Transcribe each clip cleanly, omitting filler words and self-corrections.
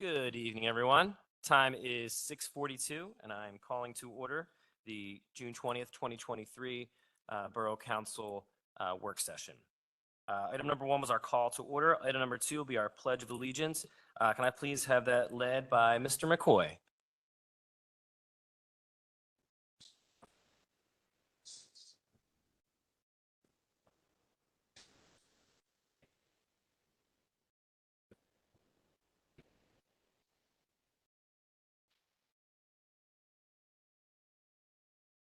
Good evening, everyone. Time is 6:42, and I'm calling to order the June 20th, 2023 Borough Council work session. Item number 1 was our call to order. Item number 2 will be our Pledge of Allegiance. Can I please have that led by Mr. McCoy?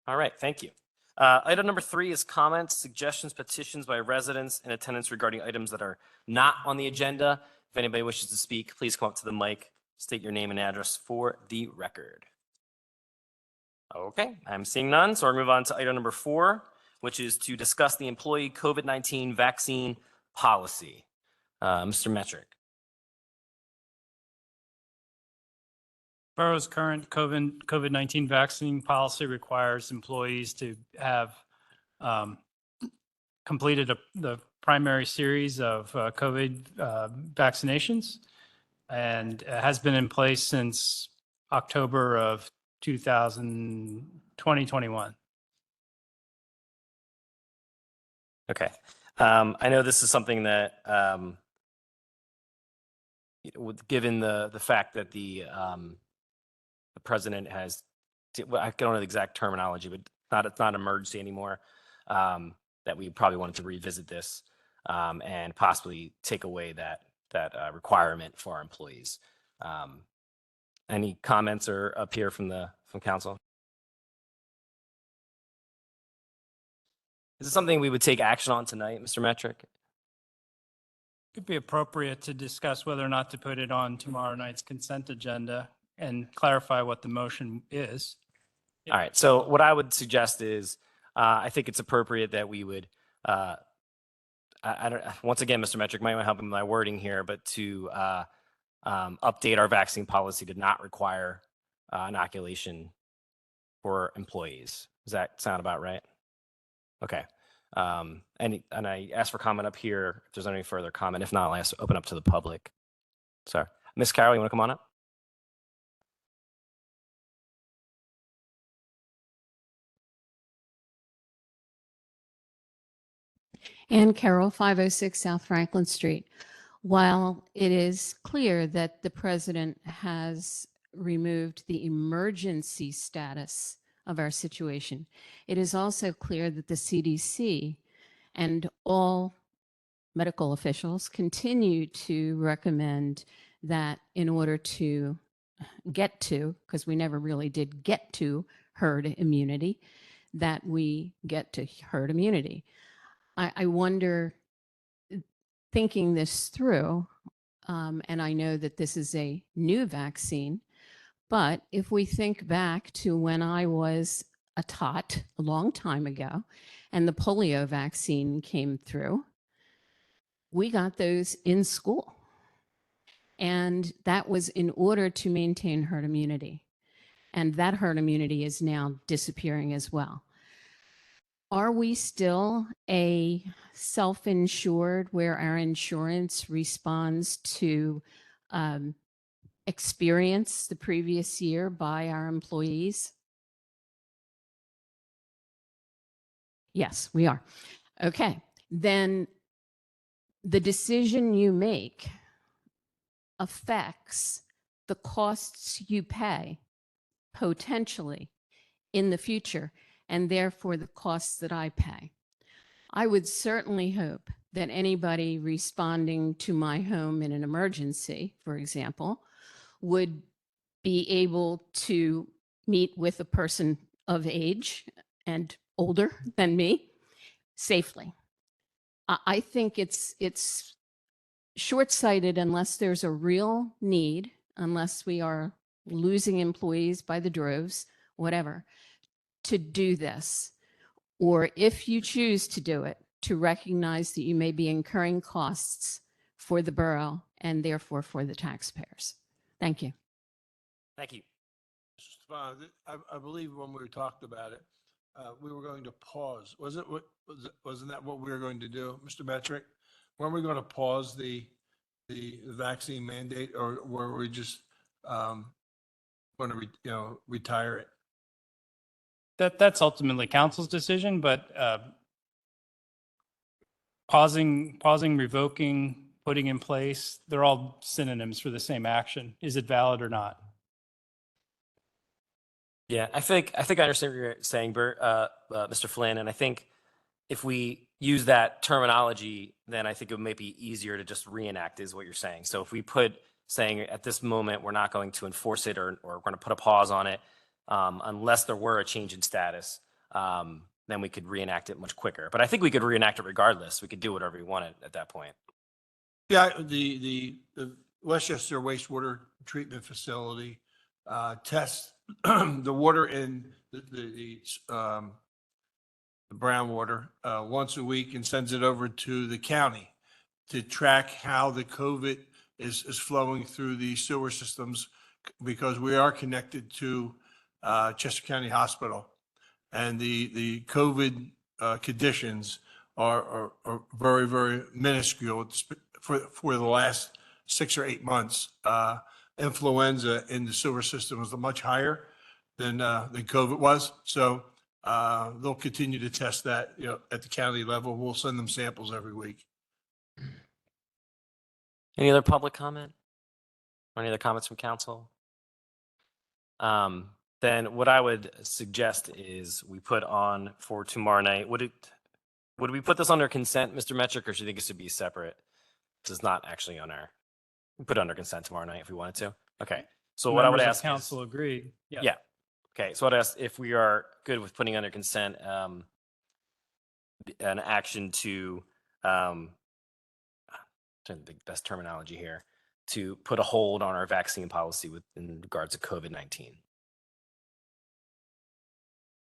All right, thank you. Item number 3 is comments, suggestions, petitions by residents in attendance regarding items that are not on the agenda. If anybody wishes to speak, please come up to the mic, state your name and address for the record. Okay, I'm seeing none, so we'll move on to item number 4, which is to discuss the employee COVID-19 vaccine policy. Mr. Metrick. Borough's current COVID-19 vaccine policy requires employees to have completed the primary series of COVID vaccinations, and has been in place since October of 2021. Okay. I know this is something that, given the fact that the president has, I don't know the exact terminology, but it's not an emergency anymore, that we probably wanted to revisit this and possibly take away that requirement for our employees. Any comments or up here from council? Is it something we would take action on tonight, Mr. Metrick? It could be appropriate to discuss whether or not to put it on tomorrow night's consent agenda and clarify what the motion is. All right. So what I would suggest is, I think it's appropriate that we would, I don't. Once again, Mr. Metrick might want to help me with my wording here, but to update our vaccine policy to not require inoculation for employees. Does that sound about right? Okay. And I asked for comment up here if there's any further comment. If not, I'll open up to the public. Sorry. Ms. Carroll, you want to come on up? Ann Carroll, 506 South Franklin Street. While it is clear that the president has removed the emergency status of our situation, it is also clear that the CDC and all medical officials continue to recommend that in order to get to, because we never really did get to herd immunity, that we get to herd immunity. I wonder, thinking this through, and I know that this is a new vaccine, but if we think back to when I was a tot a long time ago and the polio vaccine came through, we got those in school. And that was in order to maintain herd immunity. And that herd immunity is now disappearing as well. Are we still a self-insured where our insurance responds to experience the previous year by our employees? Yes, we are. Okay, then the decision you make affects the costs you pay potentially in the future, and therefore the costs that I pay. I would certainly hope that anybody responding to my home in an emergency, for example, would be able to meet with a person of age and older than me safely. I think it's short-sighted unless there's a real need, unless we are losing employees by the droves, whatever, to do this. Or if you choose to do it, to recognize that you may be incurring costs for the borough and therefore for the taxpayers. Thank you. Thank you. I believe when we talked about it, we were going to pause. Wasn't that what we were going to do, Mr. Metrick? Weren't we going to pause the vaccine mandate, or were we just going to, retire it. That's ultimately council's decision, but pausing, revoking, putting in place, they're all synonyms for the same action. Is it valid or not? Yeah, I think I understand what you're saying, Bert, Mr. Flynn, and I think if we use that terminology, then I think it may be easier to just reenact is what you're saying. So if we put saying at this moment we're not going to enforce it or we're going to put a pause on it unless there were a change in status, then we could reenact it much quicker. But I think we could reenact it regardless. We could do whatever we wanted at that point. Yeah, the Westchester wastewater treatment facility tests the water in the brown water once a week and sends it over to the county to track how the COVID is flowing through the sewer systems, because we are connected to Chester County Hospital, and the COVID conditions are very, very minuscule for the last 6 or 8 months. Influenza in the sewer system was much higher than COVID was. So they'll continue to test that, at the county level. We'll send them samples every week. Any other public comment? Or any other comments from council? Then what I would suggest is we put on for tomorrow night. Would we put this under consent, Mr. Metric, or should you think it should be separate? This is not actually on our. We put it under consent tomorrow night if we wanted to. Okay. So what I would Members of ask council agreed. yeah. Okay. So I'd ask if we are good with putting under consent an action to trying to think the best terminology here, to put a hold on our vaccine policy in regards to COVID-19. Is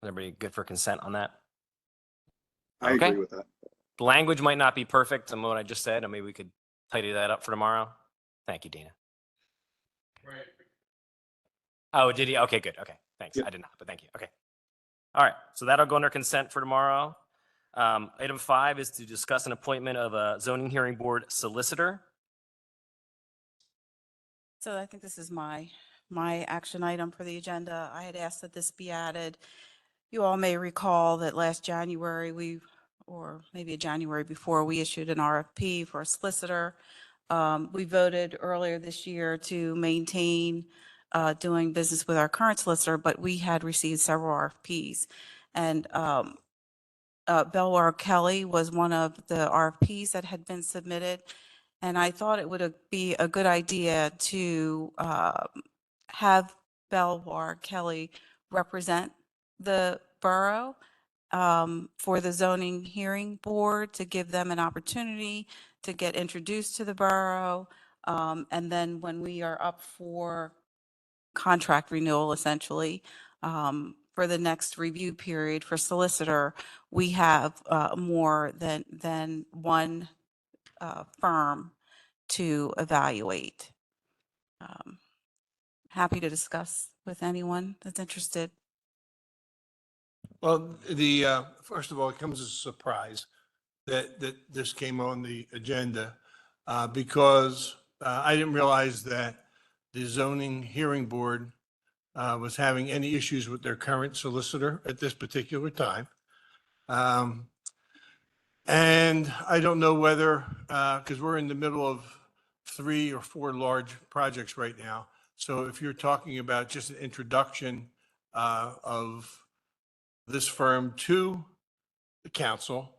everybody good for consent on that? I Okay. agree with that. The language might not be perfect on what I just said, and maybe we could tidy that up for tomorrow. Thank you, Dina. Right. Oh, did he? Okay, good. Okay, thanks. Yep. I did not, but thank you. Okay. All right, so that'll go under consent for tomorrow. Item 5 is to discuss an appointment of a zoning hearing board solicitor. So I think this is my action item for the agenda. I had asked that this be added. You all may recall that last January, or maybe a January before, we issued an RFP for a solicitor. We voted earlier this year to maintain doing business with our current solicitor, but we had received several RFPs. And Belwar Kelly was one of the RFPs that had been submitted. And I thought it would be a good idea to have Belwar Kelly represent the borough for the zoning hearing board, to give them an opportunity to get introduced to the borough. And then when we are up for contract renewal, essentially, for the next review period for solicitor, we have more than one firm to evaluate. Happy to discuss with anyone that's interested. Well, first of all, it comes as a surprise that this came on the agenda because I didn't realize that the zoning hearing board was having any issues with their current solicitor at this particular time. And I don't know whether, because we're in the middle of 3 or 4 large projects right now. So if you're talking about just an introduction of this firm to the council,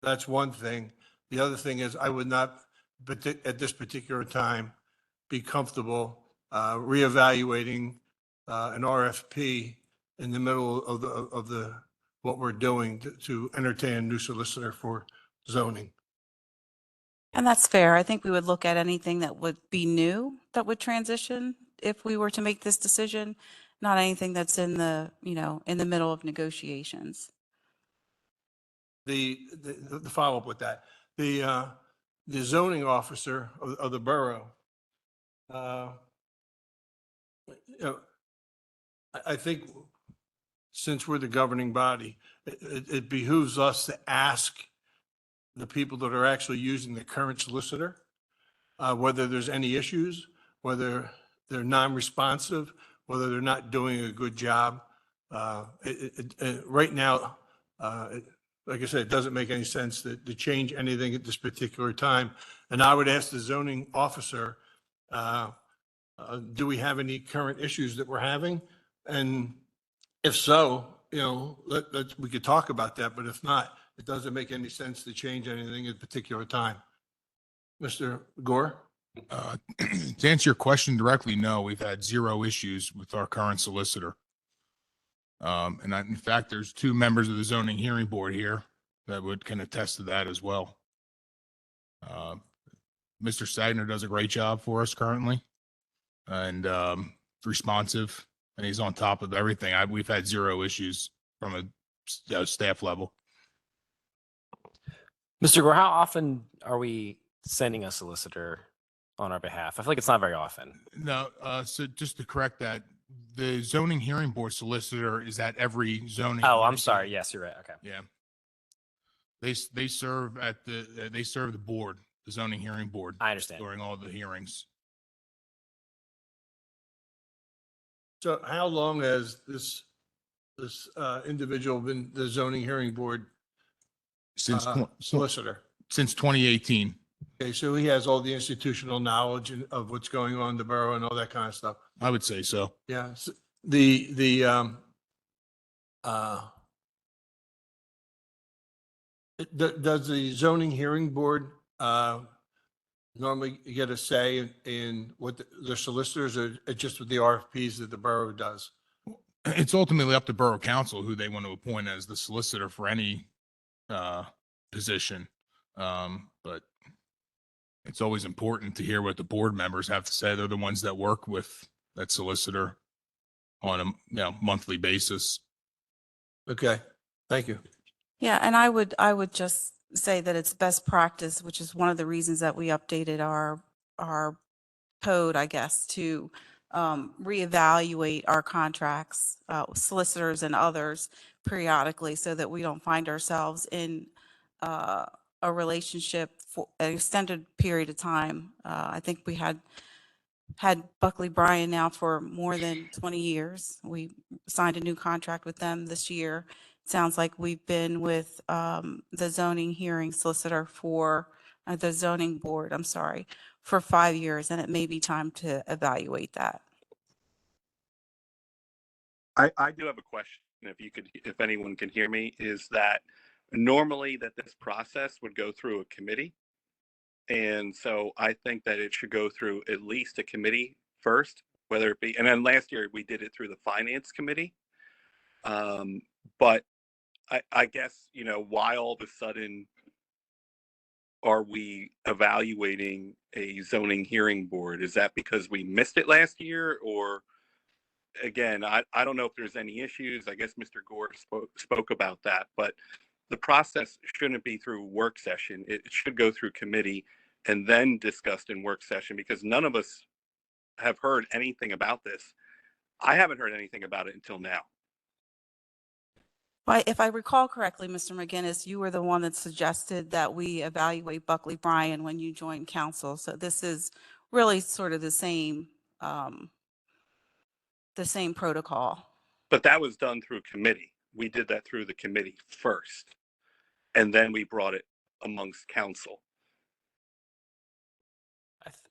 that's one thing. The other thing is I would not, but at this particular time, be comfortable reevaluating an RFP in the middle of the what we're doing to entertain a new solicitor for zoning. And that's fair. I think we would look at anything that would be new, that would transition if we were to make this decision, not anything that's in the middle of negotiations. The follow-up with that, the zoning officer of the borough, I think since we're the governing body, it behooves us to ask the people that are actually using the current solicitor whether there's any issues, whether they're non-responsive, whether they're not doing a good job. Right now, like I said, it doesn't make any sense to change anything at this particular time. And I would ask the zoning officer, do we have any current issues that we're having? And if so, we could talk about that, but if not, it doesn't make any sense to change anything at a particular time. Mr. Gore? To answer your question directly, no, we've had 0 issues with our current solicitor. In fact, there's 2 members of the zoning hearing board here that can attest to that as well. Mr. Sagner does a great job for us currently and responsive, and he's on top of everything. We've had 0 issues from a staff level. Mr. Gore, how often are we sending a solicitor on our behalf? I feel like it's not very often. No, so just to correct that, the zoning hearing board solicitor is at every zoning. Oh, I'm hearing sorry. board. Yes, you're right. Okay. Yeah. They serve the board, the zoning hearing board, I understand. during all the hearings. So how long has this individual been the zoning hearing board Since solicitor? since 2018. Okay, so he has all the institutional knowledge of what's going on in the borough and all that kind of stuff. I would say so. Yeah, does the zoning hearing board normally get a say in what the solicitors, or just with the RFPs that the borough does? It's ultimately up to borough council who they want to appoint as the solicitor for any position. But it's always important to hear what the board members have to say. They're the ones that work with that solicitor on a monthly basis. Okay, thank you. Yeah, and I would just say that it's best practice, which is one of the reasons that we updated our code, I guess, to reevaluate our contracts, solicitors and others periodically, so that we don't find ourselves in a relationship for an extended period of time. I think we had Buckley Bryan now for more than 20 years. We signed a new contract with them this year. Sounds like we've been with the zoning hearing solicitor for the zoning board, I'm sorry, for 5 years, and it may be time to evaluate that. I do have a question, if anyone can hear me, is that normally this process would go through a committee. And so I think that it should go through at least a committee first, whether it be, and then last year we did it through the finance committee. But I guess, why all of a sudden are we evaluating a zoning hearing board? Is that because we missed it last year? Or again, I don't know if there's any issues. I guess Mr. Gore spoke about that, but the process shouldn't be through work session. It should go through committee and then discussed in work session, because none of us have heard anything about this. I haven't heard anything about it until now. If I recall correctly, Mr. McGinnis, you were the one that suggested that we evaluate Buckley Bryan when you joined council. So this is really sort of the same protocol. But that was done through committee. We did that through the committee first, and then we brought it amongst council.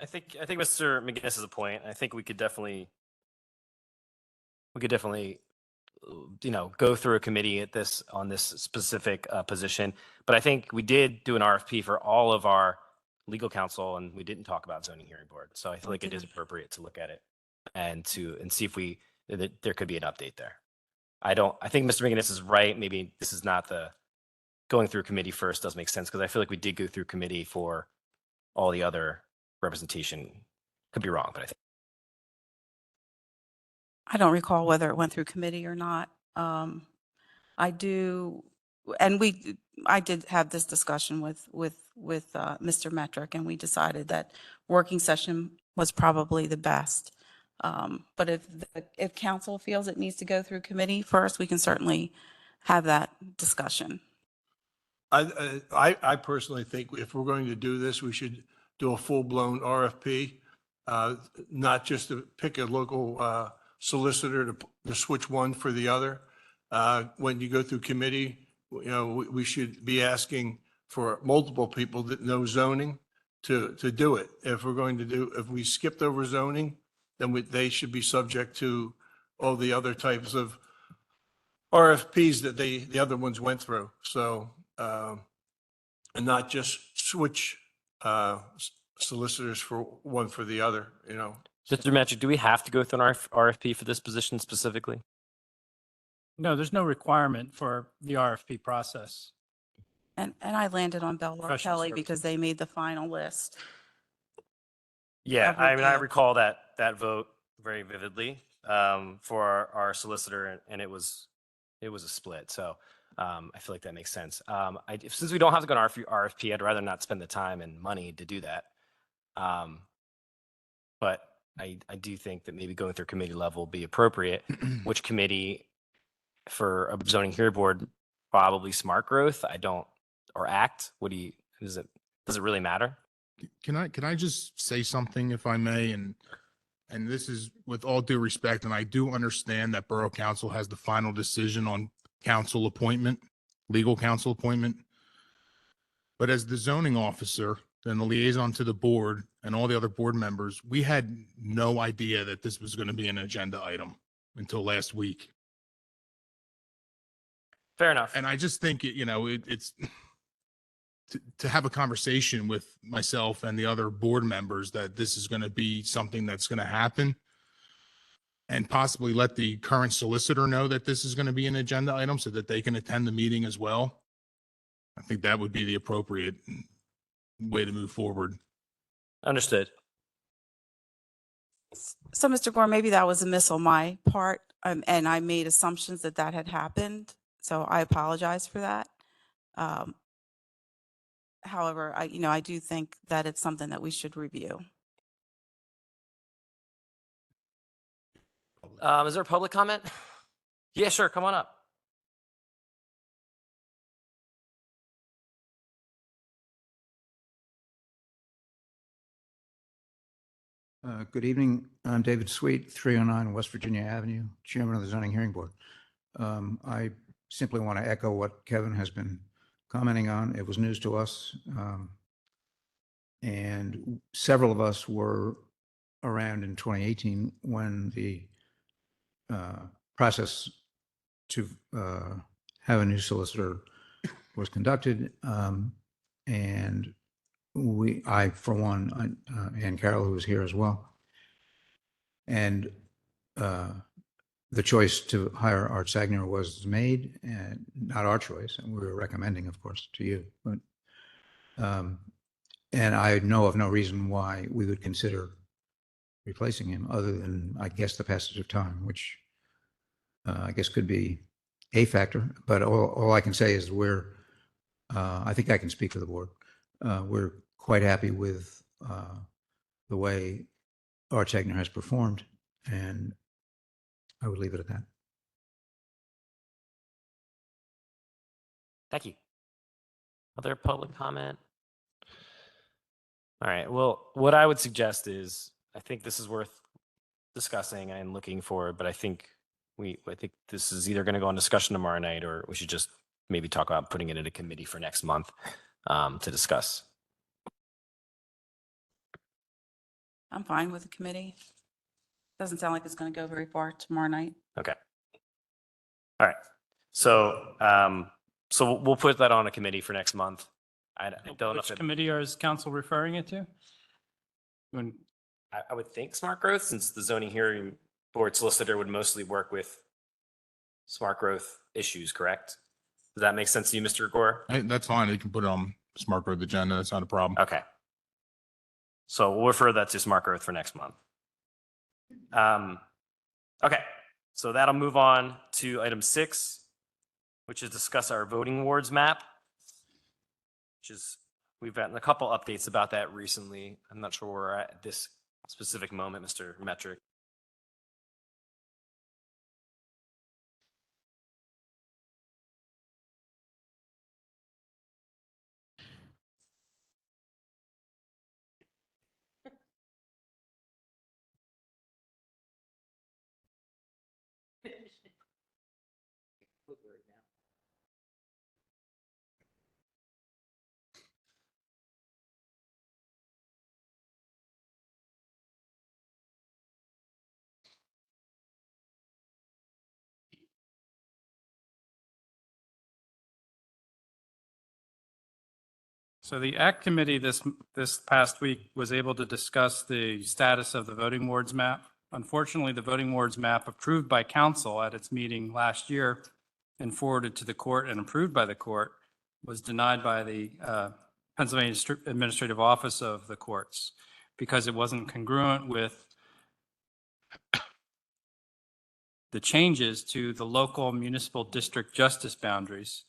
I think Mr. McGinnis has a point. I think we could definitely go through a committee on this specific position. But I think we did do an RFP for all of our legal counsel, and we didn't talk about zoning hearing board. So I feel like it is appropriate to look at it and see if there could be an update there. I think Mr. McGinnis is right. Maybe this is not going through committee first does make sense, because I feel like we did go through committee for all the other representation. Could be wrong, but I don't recall whether it went through committee or not. I do, and I did have this discussion with Mr. Metric, and we decided that working session was probably the best. But if council feels it needs to go through committee first, we can certainly have that discussion. I personally think if we're going to do this, we should do a full-blown RFP uh, not just to pick a local solicitor to switch one for the other. When you go through committee, we should be asking for multiple people that know zoning to do it. If we're going to if we skipped over zoning, then they should be subject to all the other types of RFPs that the other ones went through. So, and not just switch solicitors for one for the other, Mr. Metric, do we have to go through an RFP for this position specifically? No, there's no requirement for the RFP process. And I landed on Bell Professional Kelly services. because they made the final list. Yeah, Of I mean, I review. recall that vote very vividly for our solicitor, and it was a split. So I feel like that makes sense. Since we don't have to go to RFP, I'd rather not spend the time and money to do that. But I do think that maybe going through committee level would be appropriate. Which committee for a zoning hearing board? Probably smart growth. Or ACT. Does it really matter? Can I just say something if I may? And this is with all due respect, and I do understand that Borough Council has the final decision on council appointment, legal counsel appointment. But as the zoning officer and the liaison to the board and all the other board members, we had no idea that this was going to be an agenda item until last week. Fair enough. And I just think, it's to have a conversation with myself and the other board members that this is going to be something that's going to happen, and possibly let the current solicitor know that this is going to be an agenda item so that they can attend the meeting as well. I think that would be the appropriate way to move forward. Understood. So, Mr. Gore, maybe that was a miss on my part, and I made assumptions that had happened. So I apologize for that. However, I do think that it's something that we should review. Is there a public comment? Yeah, sure. Come on up. Good evening. I'm David Sweet, 309 West Virginia Avenue, Chairman of the Zoning Hearing Board. I simply want to echo what Kevin has been commenting on. It was news to us. And several of us were around in 2018 when the process to have a new solicitor was conducted. And I, for one, and Carol, who was here as well, and the choice to hire Art Sagner was made, and not our choice, and we were recommending, of course, to you. But and I know of no reason why we would consider replacing him, other than, I guess, the passage of time, which I guess could be a factor. But all I can say is I think I can speak for the board. We're quite happy with the way Art Sagner has performed, and I would leave it at that. Thank you. Other public comment? All right. Well, what I would suggest is, I think this is worth discussing and looking forward, but I think this is either going to go on discussion tomorrow night, or we should just maybe talk about putting it in a committee for next month to discuss. I'm fine with the committee. Doesn't sound like it's going to go very far tomorrow night. Okay. All right. So, so we'll put that on a committee for next month. I don't know Which if committee is council referring it to? I would think smart growth, since the zoning hearing board solicitor would mostly work with smart growth issues, correct? Does that make sense to you, Mr. Gore? That's fine. You can put it on smart growth agenda. That's not a problem. Okay. So we'll refer that to smart growth for next month. Okay. So that'll move on to item 6, which is discuss our voting wards map, we've gotten a couple updates about that recently. I'm not sure where we're at this specific moment, Mr. Metric. So the ACT committee this past week was able to discuss the status of the voting wards map. Unfortunately, the voting wards map approved by council at its meeting last year and forwarded to the court and approved by the court was denied by the Pennsylvania Administrative Office of the Courts because it wasn't congruent with the changes to the local municipal district justice boundaries.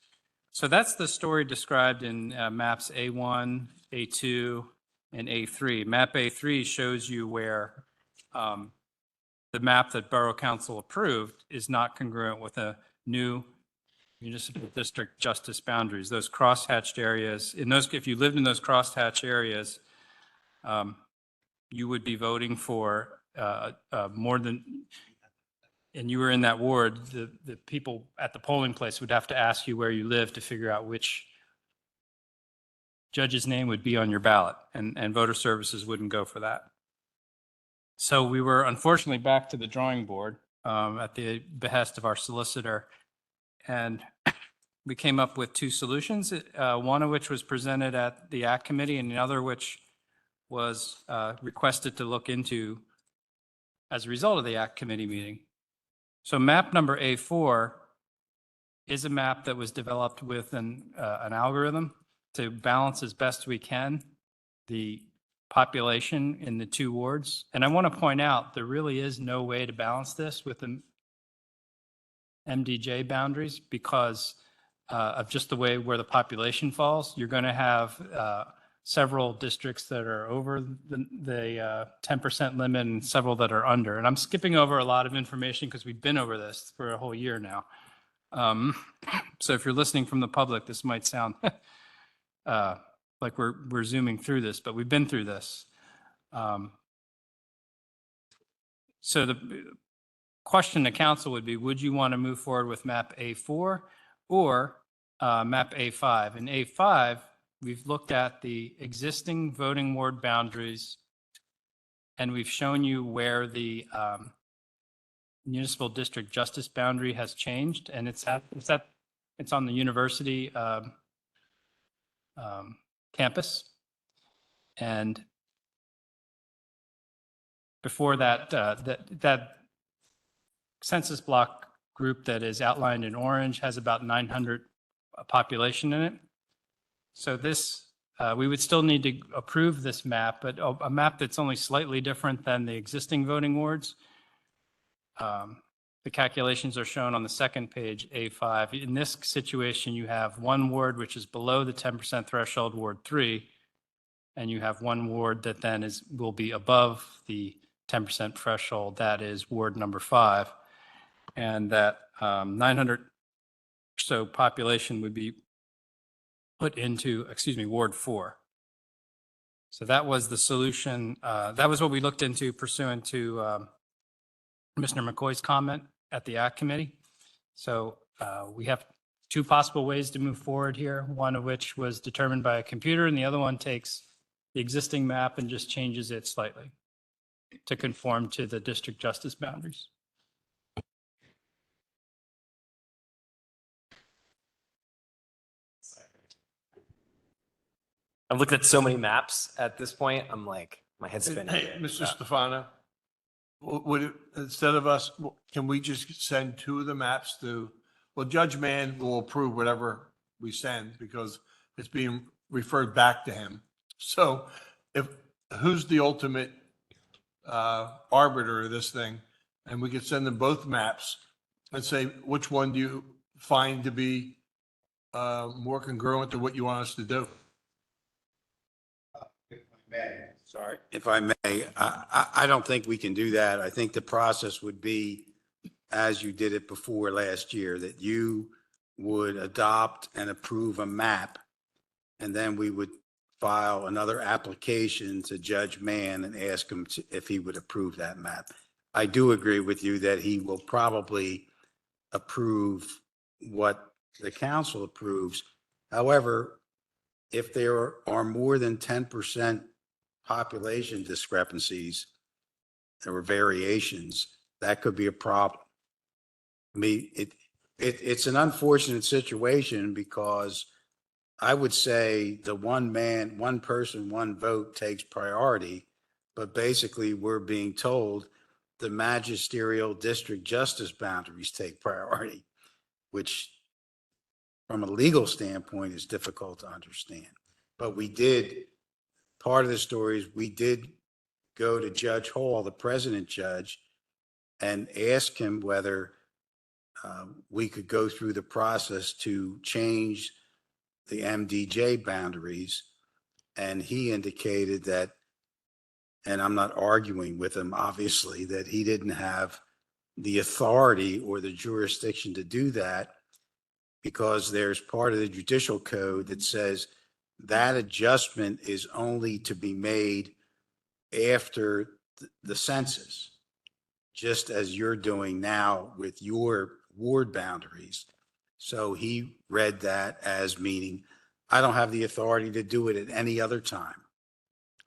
So that's the story described in maps A1, A2, and A3. Map A3 shows you where the map that Borough Council approved is not congruent with a new municipal district justice boundaries. Those crosshatched areas, if you lived in those crosshatched areas, you would be voting for more than, and you were in that ward, the people at the polling place would have to ask you where you live to figure out which judge's name would be on your ballot, and voter services wouldn't go for that. So we were unfortunately back to the drawing board at the behest of our solicitor, and we came up with two solutions, one of which was presented at the ACT committee and the other which was requested to look into as a result of the ACT committee meeting. So map number A4 is a map that was developed with an algorithm to balance as best we can the population in the two wards. And I want to point out, there really is no way to balance this with the MDJ boundaries because of just the way where the population falls. You're going to have several districts that are over the 10% limit and several that are under. And I'm skipping over a lot of information because we've been over this for a whole year now. So if you're listening from the public, this might sound like we're zooming through this, but we've been through this. So the question to council would be, would you want to move forward with map A4 or map A5? In A5, we've looked at the existing voting ward boundaries, and we've shown you where the municipal district justice boundary has changed, and it's on the university campus. And before that, that census block group that is outlined in orange has about 900 population in it. So this, we would still need to approve this map, but a map that's only slightly different than the existing voting wards. The calculations are shown on the second page, A5. In this situation, you have one ward which is below the 10% threshold, Ward 3, and you have one ward that then will be above the 10% threshold, that is Ward number 5. And that 900 or so population would be put into, Ward 4. So that was the solution. That was what we looked into pursuant to Commissioner McCoy's comment at the ACT committee. So we have two possible ways to move forward here, one of which was determined by a computer, and the other one takes the existing map and just changes it slightly to conform to the district justice boundaries. I've looked at so many maps at this point. I'm like, my head's spinning. Hey, Mr. Stefano, instead of us, can we just send two of the maps to, well, Judge Mann will approve whatever we send because it's being referred back to him. So who's the ultimate arbiter of this thing? And we could send them both maps and say, which one do you find to be more congruent to what you want us to do? Sorry, if I may, I don't think we can do that. I think the process would be, as you did it before last year, that you would adopt and approve a map, and then we would file another application to Judge Mann and ask him if he would approve that map. I do agree with you that he will probably approve what the council approves. However, if there are more than 10% population discrepancies or variations, that could be a problem. I mean, it's an unfortunate situation because I would say the one man, one person, one vote takes priority, but basically we're being told the magisterial district justice boundaries take priority, which from a legal standpoint is difficult to understand. But we did, part of the story is we did go to Judge Hall, the president judge, and ask him whether we could go through the process to change the MDJ boundaries. And he indicated that, and I'm not arguing with him, obviously, that he didn't have the authority or the jurisdiction to do that because there's part of the judicial code that says that adjustment is only to be made after the census, just as you're doing now with your ward boundaries. So he read that as meaning, I don't have the authority to do it at any other time,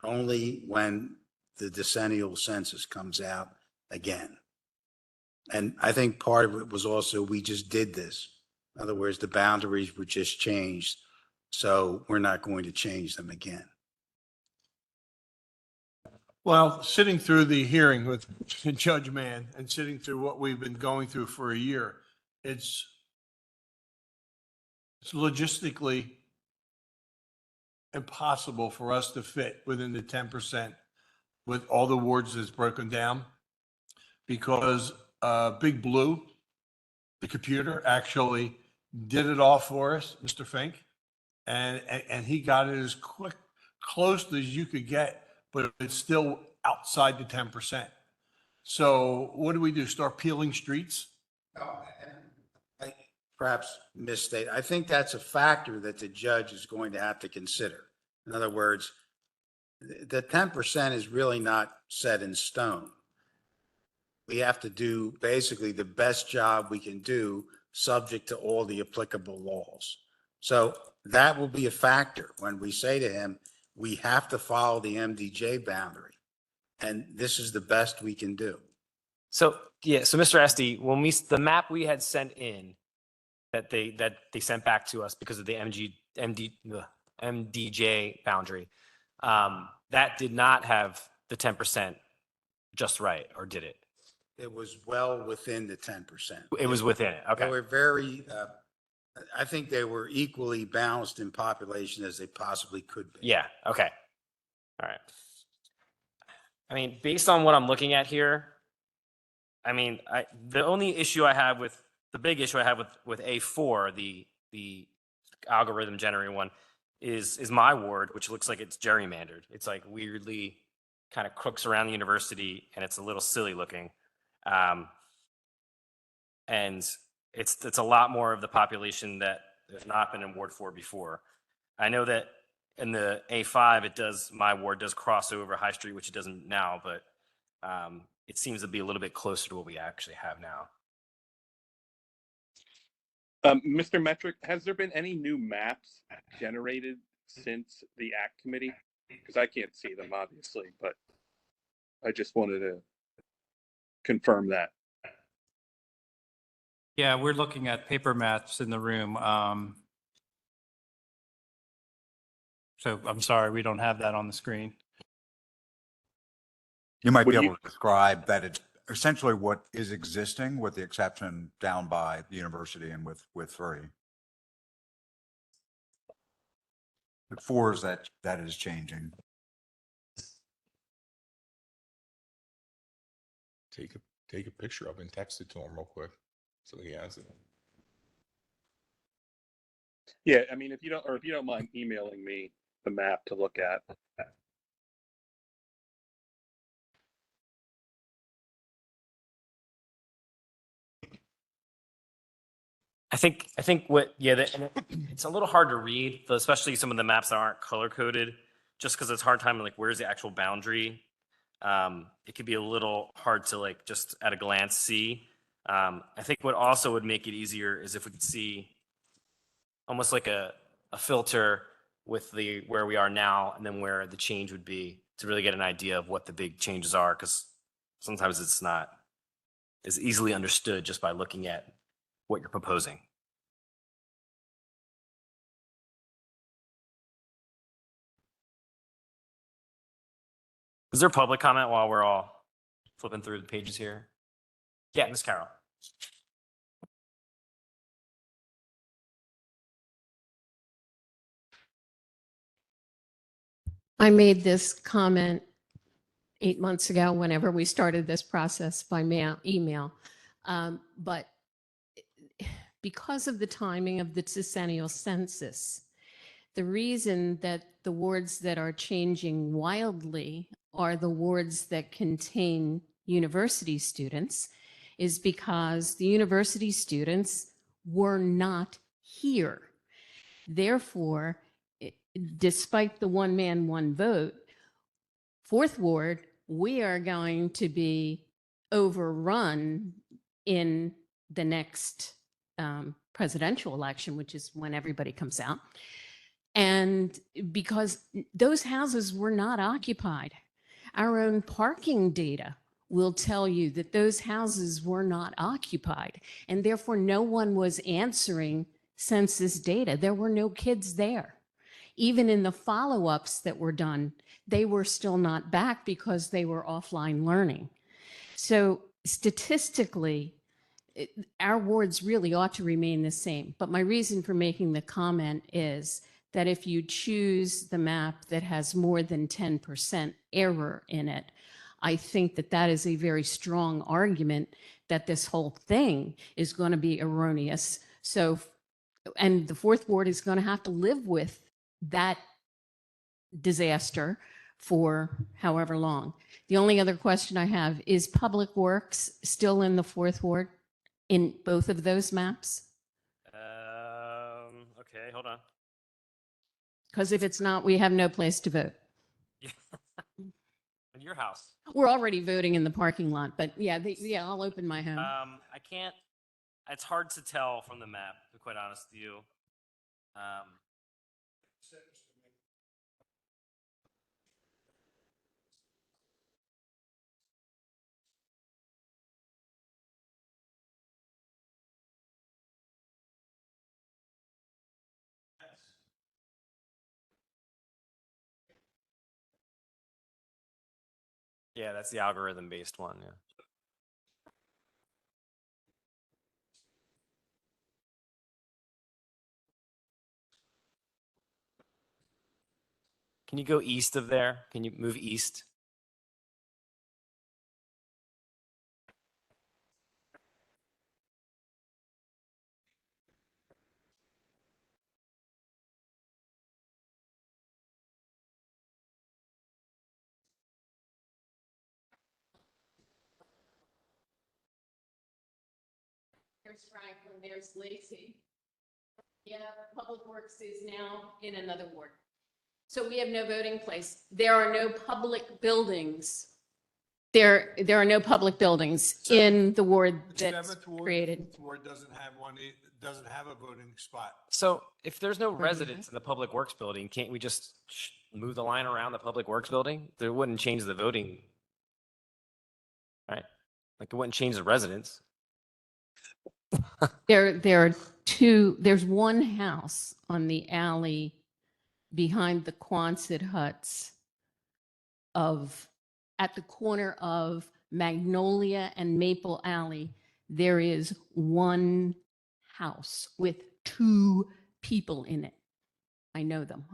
only when the decennial census comes out again. And I think part of it was also, we just did this. In other words, the boundaries were just changed. So we're not going to change them again. Well, sitting through the hearing with Judge Mann and sitting through what we've been going through for a year, it's logistically impossible for us to fit within the 10% with all the wards that's broken down because Big Blue, the computer, actually did it all for us, Mr. Fink, and he got it as close as you could get, but it's still outside the 10%. So what do we do? Start peeling streets? I perhaps misstate. I think that's a factor that the judge is going to have to consider. In other words, the 10% is really not set in stone. We have to do basically the best job we can do subject to all the applicable laws. So that will be a factor when we say to him, we have to follow the MDJ boundary. And this is the best we can do. So yeah, so Mr. Esty, when the map we had sent in that they sent back to us because of the MDJ boundary, that did not have the 10% just right, or did it? It was well within the 10%. It was within it. Okay. They were very, I think they were equally balanced in population as they possibly could be. Yeah. Okay. All right. I mean, based on what I'm looking at here, I mean, the only issue I have with the big issue I have with A4, the algorithm generating one, is my ward, which looks like it's gerrymandered. It's like weirdly kind of crooks around the university, and it's a little silly looking. And it's a lot more of the population that has not been in Ward 4 before. I know that in the A5, my ward does cross over High Street, which it doesn't now, but it seems to be a little bit closer to what we actually have now. Mr. Metric, has there been any new maps generated since the Act Committee? Because I can't see them, obviously, but I just wanted to confirm that. Yeah, we're looking at paper maps in the room. So I'm sorry, we don't have that on the screen. You might be Would able to describe that it's essentially what is existing with the exception down by the university and with 3. The 4 is that is changing. Take a picture of it and text it to him real quick so he has it. Yeah, I mean, if you don't mind emailing me the map to look at. I think it's a little hard to read, especially some of the maps that aren't color coded, just because it's hard time like where's the actual boundary. It could be a little hard to like just at a glance see. I think what also would make it easier is if we could see almost like a filter with where we are now and then where the change would be to really get an idea of what the big changes are, because sometimes it's not as easily understood just by looking at what you're proposing. Is there public comment while we're all flipping through the pages here? Yeah, Ms. Carroll. I made this comment 8 months ago, whenever we started this process by email. But because of the timing of the decennial census, the reason that the wards that are changing wildly are the wards that contain university students is because the university students were not here. Therefore, despite the one man, one vote, Fourth Ward, we are going to be overrun in the next presidential election, which is when everybody comes out. And because those houses were not occupied, our own parking data will tell you that those houses were not occupied, and therefore no one was answering census data. There were no kids there. Even in the follow-ups that were done, they were still not back because they were offline learning. So statistically, our wards really ought to remain the same. But my reason for making the comment is that if you choose the map that has more than 10% error in it, I think that that is a very strong argument that this whole thing is going to be erroneous. So, and the Fourth Ward is going to have to live with that disaster for however long. The only other question I have is Public Works still in the Fourth Ward in both of those maps? Okay, hold on. Because if it's not, we have no place to vote. Yeah. In your house. We're already voting in the parking lot, but yeah, yeah, I'll open my home. I can't, it's hard to tell from the map, to be quite honest with you. Yeah, that's the algorithm based one. Yeah. Can you go east of there? Can you move east? There's Franklin, there's Lacey. Yeah, Public Works is now in another ward. So we have no voting place. There are no public buildings. There are no public buildings in the ward The that's seventh ward, created. fifth ward doesn't have one, it doesn't have a voting spot. So if there's no Pardon? residents in the Public Works building, can't we just move the line around the Public Works building? There wouldn't change the voting, right? Like it wouldn't change the residents. There's one house on the alley behind the Quonset huts at the corner of Magnolia and Maple Alley. There is one house with 2 people in it. I know them.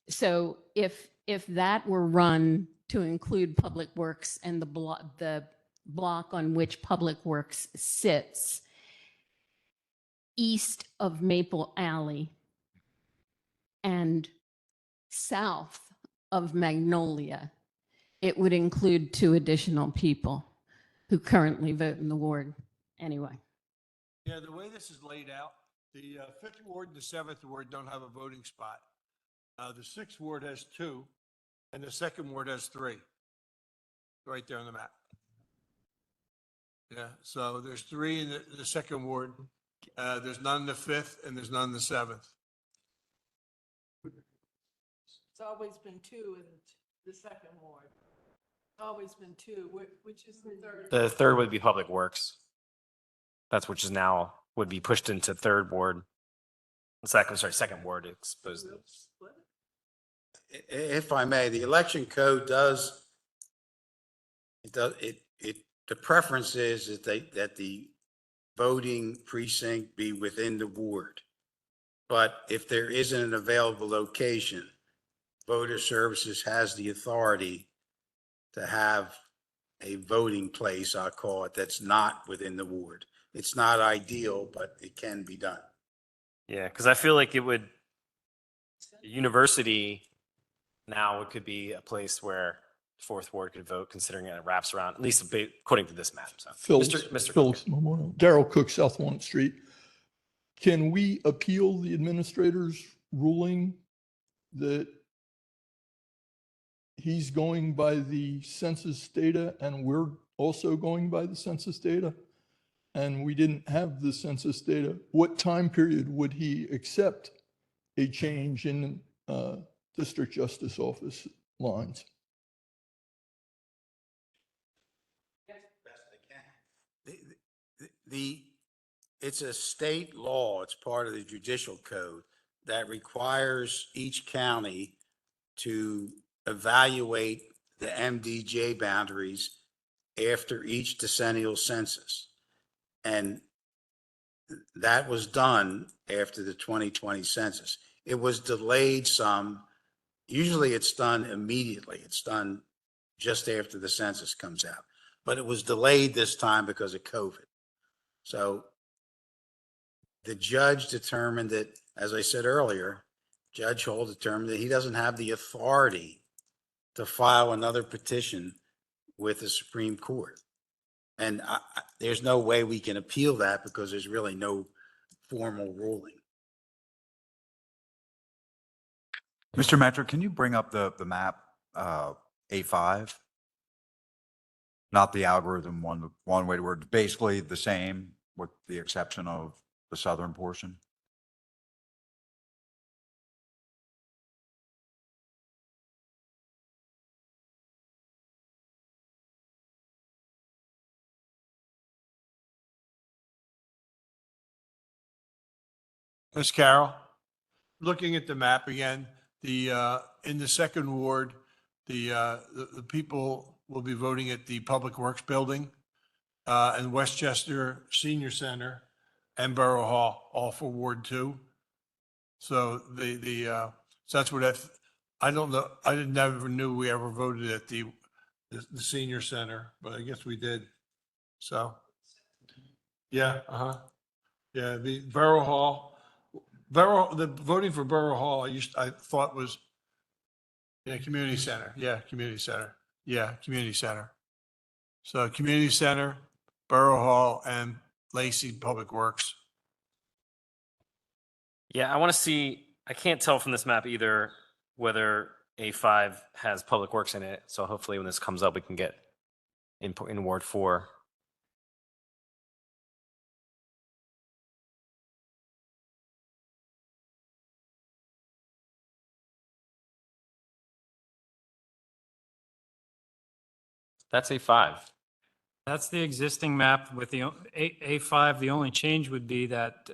So if that were run to include Public Works and the block on which Public Works sits, east of Maple Alley and south of Magnolia, it would include 2 additional people who currently vote in the ward anyway. Yeah, the way this is laid out, the fifth ward and the seventh ward don't have a voting spot. The sixth ward has 2, and the second ward has 3. Right there on the map. Yeah, so there's 3 in the second ward. There's none in the fifth, and there's none in the seventh. It's always been 2 in the second ward. Always been 2, which is the third. The third would be Public Works. That's which is now would be pushed into third ward. Second ward exposed. If I may, the election code does The preference is that the voting precinct be within the ward. But if there isn't an available location, voter services has the authority to have a voting place, I'll call it, that's not within the ward. It's not ideal, but it can be done. Yeah, because I feel like it would, university now it could be a place where fourth ward could vote, considering it wraps around, at least according to this map. So, Mr. Phillips Memorial, Darrell Cook, South Walnut Street. Can we appeal the administrator's ruling that he's going by the census data and we're also going by the census data? And we didn't have the census data. What time period would he accept a change in district justice office lines? It's a state law. It's part of the judicial code that requires each county to evaluate the MDJ boundaries after each decennial census. And that was done after the 2020 census. It was delayed some. Usually it's done immediately. It's done just after the census comes out. But it was delayed this time because of COVID. So the judge determined that, as I said earlier, Judge Hull determined that he doesn't have the authority to file another petition with the Supreme Court. And there's no way we can appeal that because there's really no formal ruling. Mr. Metric, can you bring up the map, A5? Not the algorithm one way where it's basically the same with the exception of the southern portion? Ms. Carroll, looking at the map again, in the second ward, the people will be voting at the Public Works Building, and Westchester Senior Center and Borough Hall, all for Ward 2. So so that's what I don't know. Never knew we ever voted at the Senior Center, but I guess we did. So, yeah, yeah, the Borough Hall. The voting for Borough Hall, I thought was, community center. Yeah, community center. Yeah, community center. So community center, Borough Hall, and Lacey Public Works. Yeah, I want to see, I can't tell from this map either whether A5 has public works in it. So hopefully when this comes up, we can get in Ward 4. That's A5. That's the existing map with the A5. The only change would be that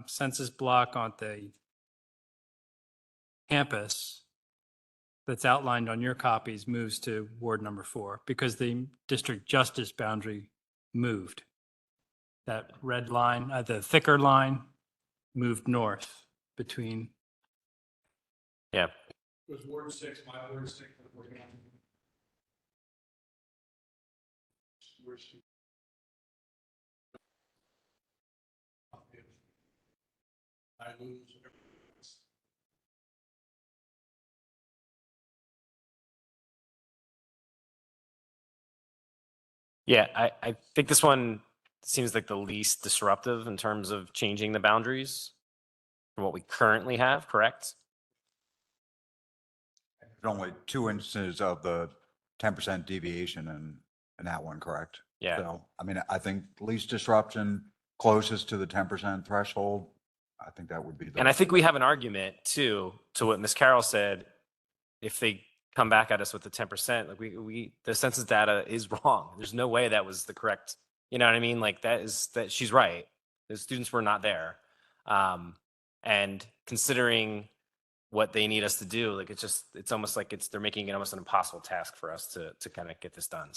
census block on the campus that's outlined on your copies moves to Ward number 4 because the district justice boundary moved. That red line, the thicker line, moved north between. Yeah. Was Ward 6, my Ward 6. I lose. Yeah, I think this one seems like the least disruptive in terms of changing the boundaries from what we currently have, correct? There's only 2 instances of the 10% deviation in that one, correct? Yeah. So, I mean, I think least disruption, closest to the 10% threshold. I think that would be And I think we have an argument too, to what Ms. Carroll said. If they come back at us with the 10%, like the census data is wrong. There's no way that was the correct, you know what I mean? Like that she's right. The students were not there. And considering what they need us to do, like it's almost like they're making it almost an impossible task for us to kind of get this done.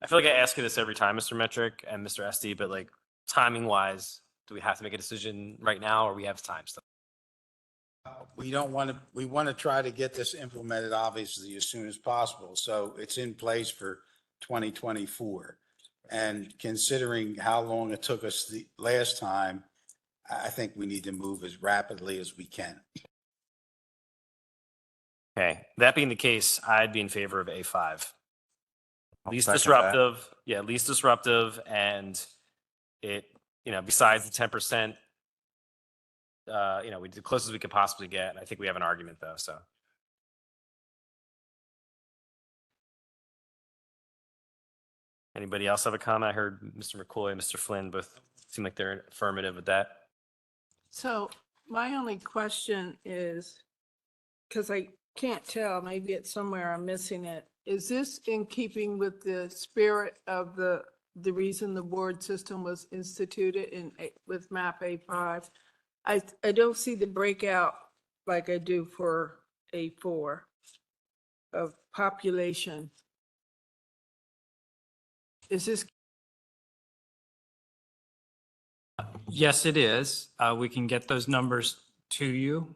I feel like I ask you this every time, Mr. Metric and Mr. SD, but like timing wise, do we have to make a decision right now or we have time still? We don't want to, we want to try to get this implemented obviously as soon as possible. So it's in place for 2024. And considering how long it took us the last time, I think we need to move as rapidly as we can. Okay. That being the case, I'd be in favor of A5. Least second that. disruptive. Yeah, least disruptive. And it, besides the 10%, we did the closest we could possibly get. I think we have an argument though, so. Anybody else have a comment? I heard Mr. McCoy and Mr. Flynn both seem like they're affirmative with that. So my only question is, because I can't tell, maybe it's somewhere I'm missing it. Is this in keeping with the spirit of the reason the ward system was instituted with map A5? I don't see the breakout like I do for A4 of population. Is this? Yes, it is. We can get those numbers to you.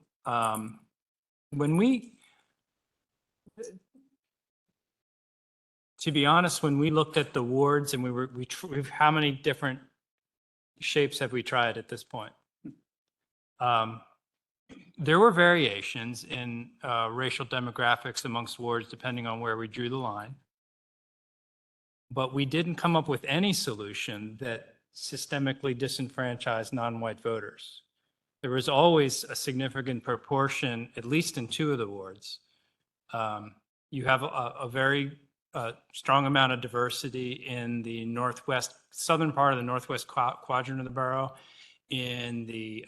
To be honest, when we looked at the wards and we've how many different shapes have we tried at this point? There were variations in racial demographics amongst wards depending on where we drew the line. But we didn't come up with any solution that systemically disenfranchised non-white voters. There was always a significant proportion, at least in 2 of the wards. You have a very strong amount of diversity in the southern part of the northwest quadrant of the borough, in the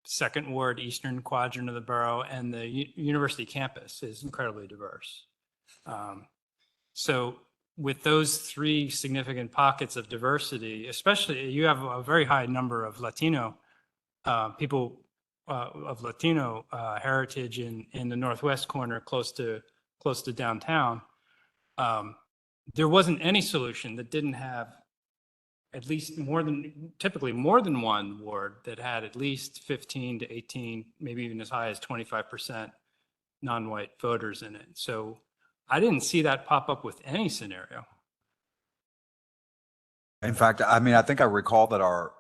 second ward, eastern quadrant of the borough, and the university campus is incredibly diverse. So with those 3 significant pockets of diversity, especially you have a very high number of Latino people of Latino heritage in the northwest corner, close to downtown. There wasn't any solution that didn't have at least typically more than one ward that had at least 15 to 18, maybe even as high as 25% non-white voters in it. So I didn't see that pop up with any scenario. In fact, I mean, I think I recall that our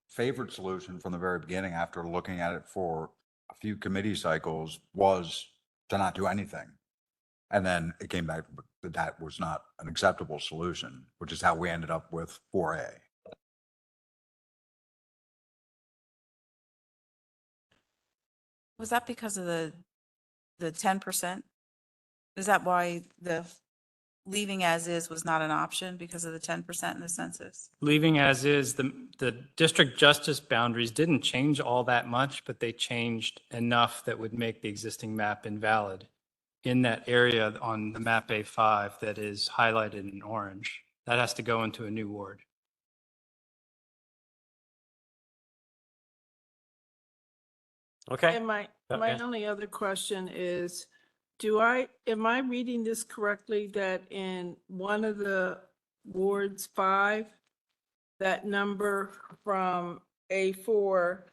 favorite solution from the very beginning, after looking at it for a few committee cycles, was to not do anything. And then it came back that that was not an acceptable solution, which is how we ended up with 4A. Was that because of the 10%? Is that why the leaving as is was not an option, because of the 10% in the census? Leaving as is, the district justice boundaries didn't change all that much, but they changed enough that would make the existing map invalid in that area on the map A5 that is highlighted in orange. That has to go into a new ward. Okay. And my Okay. only other question is, am I reading this correctly that in one of the wards 5, that number from A4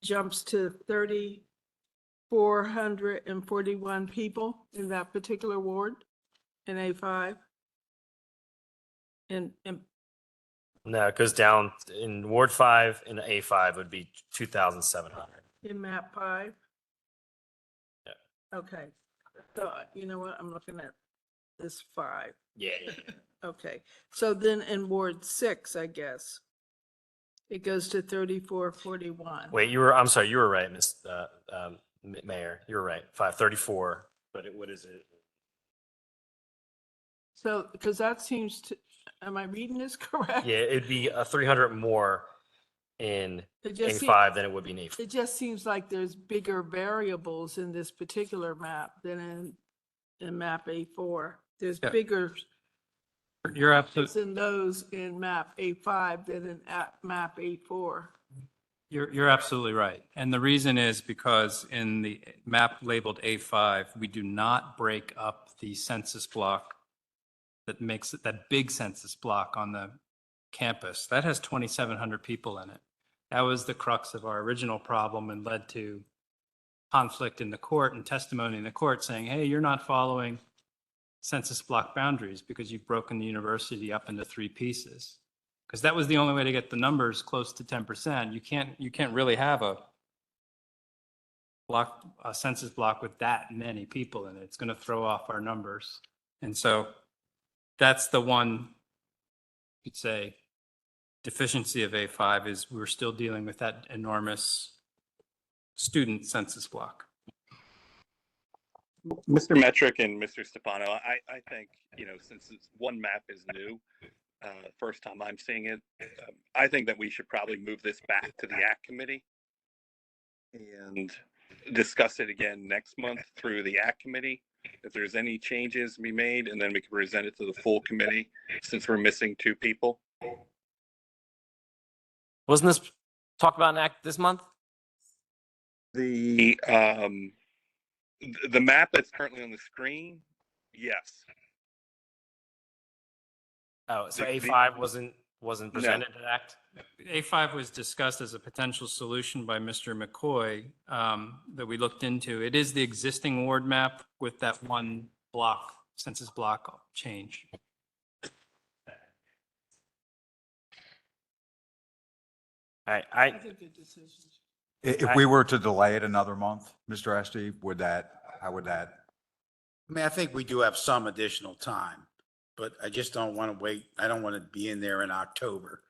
jumps to 3,441 people in that particular ward in A5? And No, it goes down in Ward 5 in the A5 would be 2,700. in map 5? Yeah. Okay. So you know what? I'm looking at this 5. Yeah. Okay. So then in Ward 6, I guess, it goes to 3,441. Wait, I'm sorry, you were right, Miss Mayor. You were right. 534. But what is it? So, because that seems to, am I reading this correct? Yeah, it'd be 300 more in It just A5 than it would be in A4. It just seems like there's bigger variables in this particular map than in map A4. There's Yeah. bigger You're absolutely, in those in map A5 than in map A4. you're absolutely right. And the reason is because in the map labeled A5, we do not break up the census block that makes it that big census block on the campus, that has 2,700 people in it. That was the crux of our original problem and led to conflict in the court and testimony in the court saying, hey, you're not following census block boundaries because you've broken the university up into 3 pieces. Because that was the only way to get the numbers close to 10%. You can't really have a census block with that many people in it. It's going to throw off our numbers. And so that's the one, you'd say, deficiency of A5 is we're still dealing with that enormous student census block. Mr. Metric and Mr. Stefano, I think, since this one map is new, first time I'm seeing it, I think that we should probably move this back to the ACT committee and discuss it again next month through the ACT committee. If there's any changes to be made, and then we can present it to the full committee since we're missing 2 people. Wasn't this talked about in ACT this month? The map that's currently on the screen, yes. Oh, so The- A5 wasn't presented at ACT? A5 was discussed as a potential solution by Mr. McCoy that we looked into. It is the existing ward map with that one block, census block change. I think the decision. If we were to delay it another month, Mr. Esty, how would that? I mean, I think we do have some additional time, but I just don't want to wait. I don't want to be in there in October.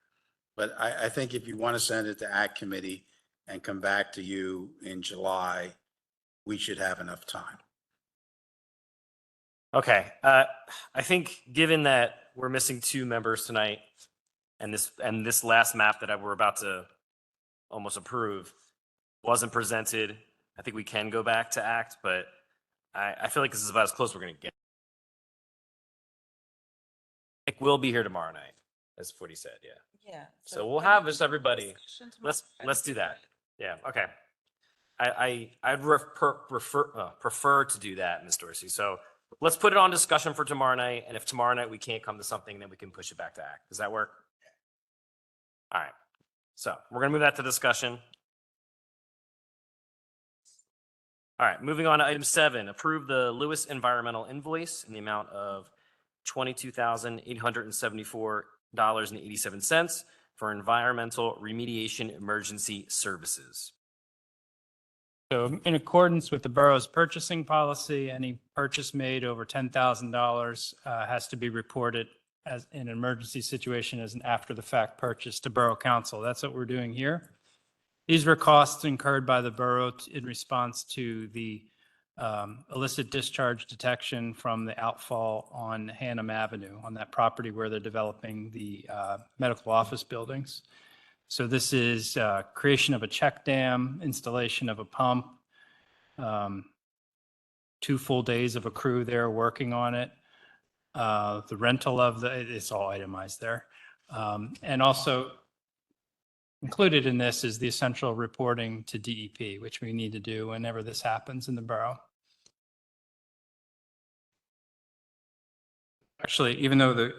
But I think if you want to send it to ACT committee and come back to you in July, we should have enough time. Okay. I think given that we're missing 2 members tonight and this last map that we're about to almost approve wasn't presented, I think we can go back to ACT, but I feel like this is about as close as we're going to get. Nick will be here tomorrow night. That's what he said, yeah. Yeah. So we'll have just everybody. Let's do that. Yeah, okay. I'd prefer to do that, Ms. Dorsey. So let's put it on discussion for tomorrow night, and if tomorrow night we can't come to something, then we can push it back to ACT. Does that work? All right. So we're going to move that to discussion. All right, moving on to item 7, approve the Lewis environmental invoice in the amount of $22,874.87 for environmental remediation emergency services. So in accordance with the borough's purchasing policy, any purchase made over $10,000 has to be reported as an emergency situation as an after the fact purchase to Borough Council. That's what we're doing here. These were costs incurred by the borough in response to the illicit discharge detection from the outfall on Hannum Avenue on that property where they're developing the medical office buildings. So this is creation of a check dam, installation of a pump, 2 full days of a crew there working on it, the rental of it's all itemized there. And also included in this is the essential reporting to DEP, which we need to do whenever this happens in the borough. Actually, even though the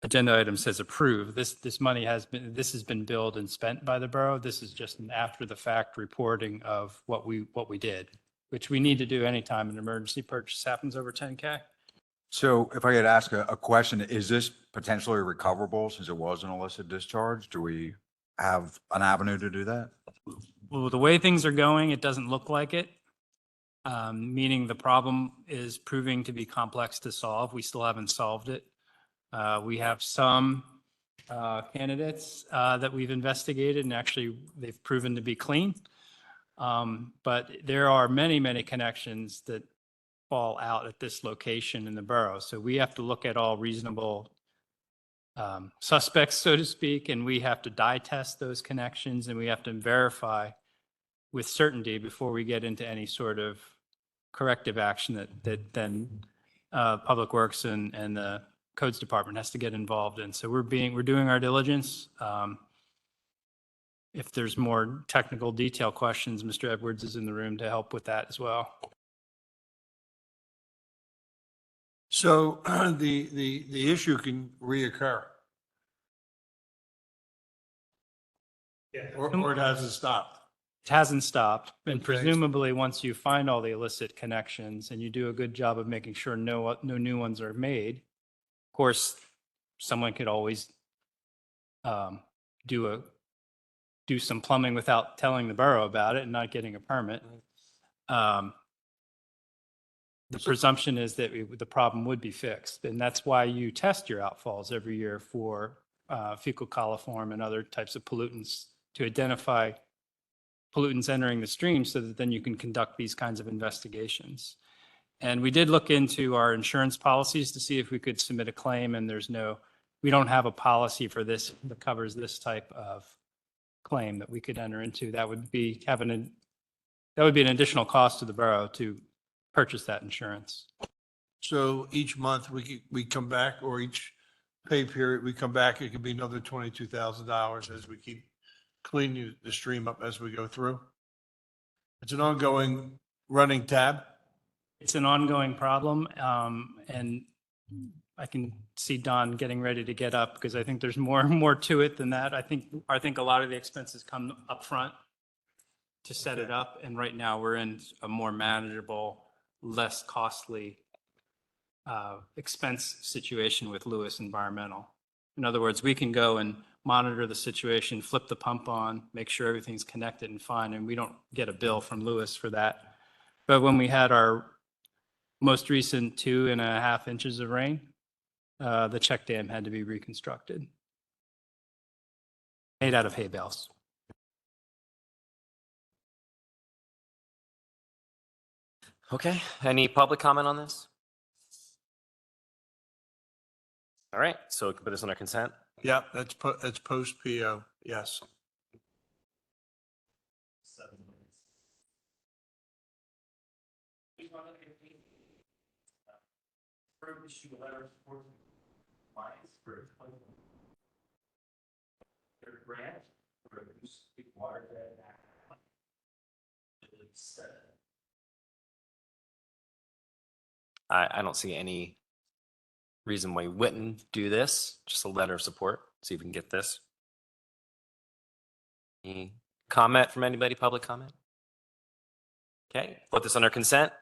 agenda item says approve, this money has been billed and spent by the borough. This is just an after the fact reporting of what we did, which we need to do anytime an emergency purchase happens over 10K. So if I could ask a question, is this potentially recoverable since it was an illicit discharge? Do we have an avenue to do that? Well, the way things are going, it doesn't look like it, meaning the problem is proving to be complex to solve. We still haven't solved it. We have some candidates that we've investigated, and actually they've proven to be clean. But there are many, many connections that fall out at this location in the borough. So we have to look at all reasonable suspects, so to speak, and we have to dye test those connections, and we have to verify with certainty before we get into any sort of corrective action that then Public Works and the Codes Department has to get involved in. So we're doing our diligence. If there's more technical detail questions, Mr. Edwards is in the room to help with that as well. So the issue can reoccur. Or it hasn't stopped. It hasn't stopped. And Okay. presumably, once you find all the illicit connections and you do a good job of making sure no new ones are made, of course, someone could always do some plumbing without telling the borough about it and not getting a permit. The presumption is that the problem would be fixed, and that's why you test your outfalls every year for fecal coliform and other types of pollutants to identify pollutants entering the stream so that then you can conduct these kinds of investigations. And we did look into our insurance policies to see if we could submit a claim, and we don't have a policy for this that covers this type of claim that we could enter into. That would be an additional cost to the borough to purchase that insurance. So each month we come back, or each pay period, we come back, it could be another $22,000 as we keep cleaning the stream up as we go through. It's an ongoing running tab. It's an ongoing problem, and I can see Don getting ready to get up because I think there's more to it than that. I think a lot of the expenses come up front to set it up, and right now we're in a more manageable, less costly expense situation with Lewis Environmental. In other words, we can go and monitor the situation, flip the pump on, make sure everything's connected and fine, and we don't get a bill from Lewis for that. But when we had our most recent 2.5 inches of rain, the check dam had to be reconstructed. Made out of hay bales. Okay, any public comment on this? All right, so we can put this on our consent. Yeah, that's post PO, yes. I don't see any reason why we wouldn't do this. Just a letter of support. See if we can get this. Any comment from anybody? Public comment? Okay, put this under consent.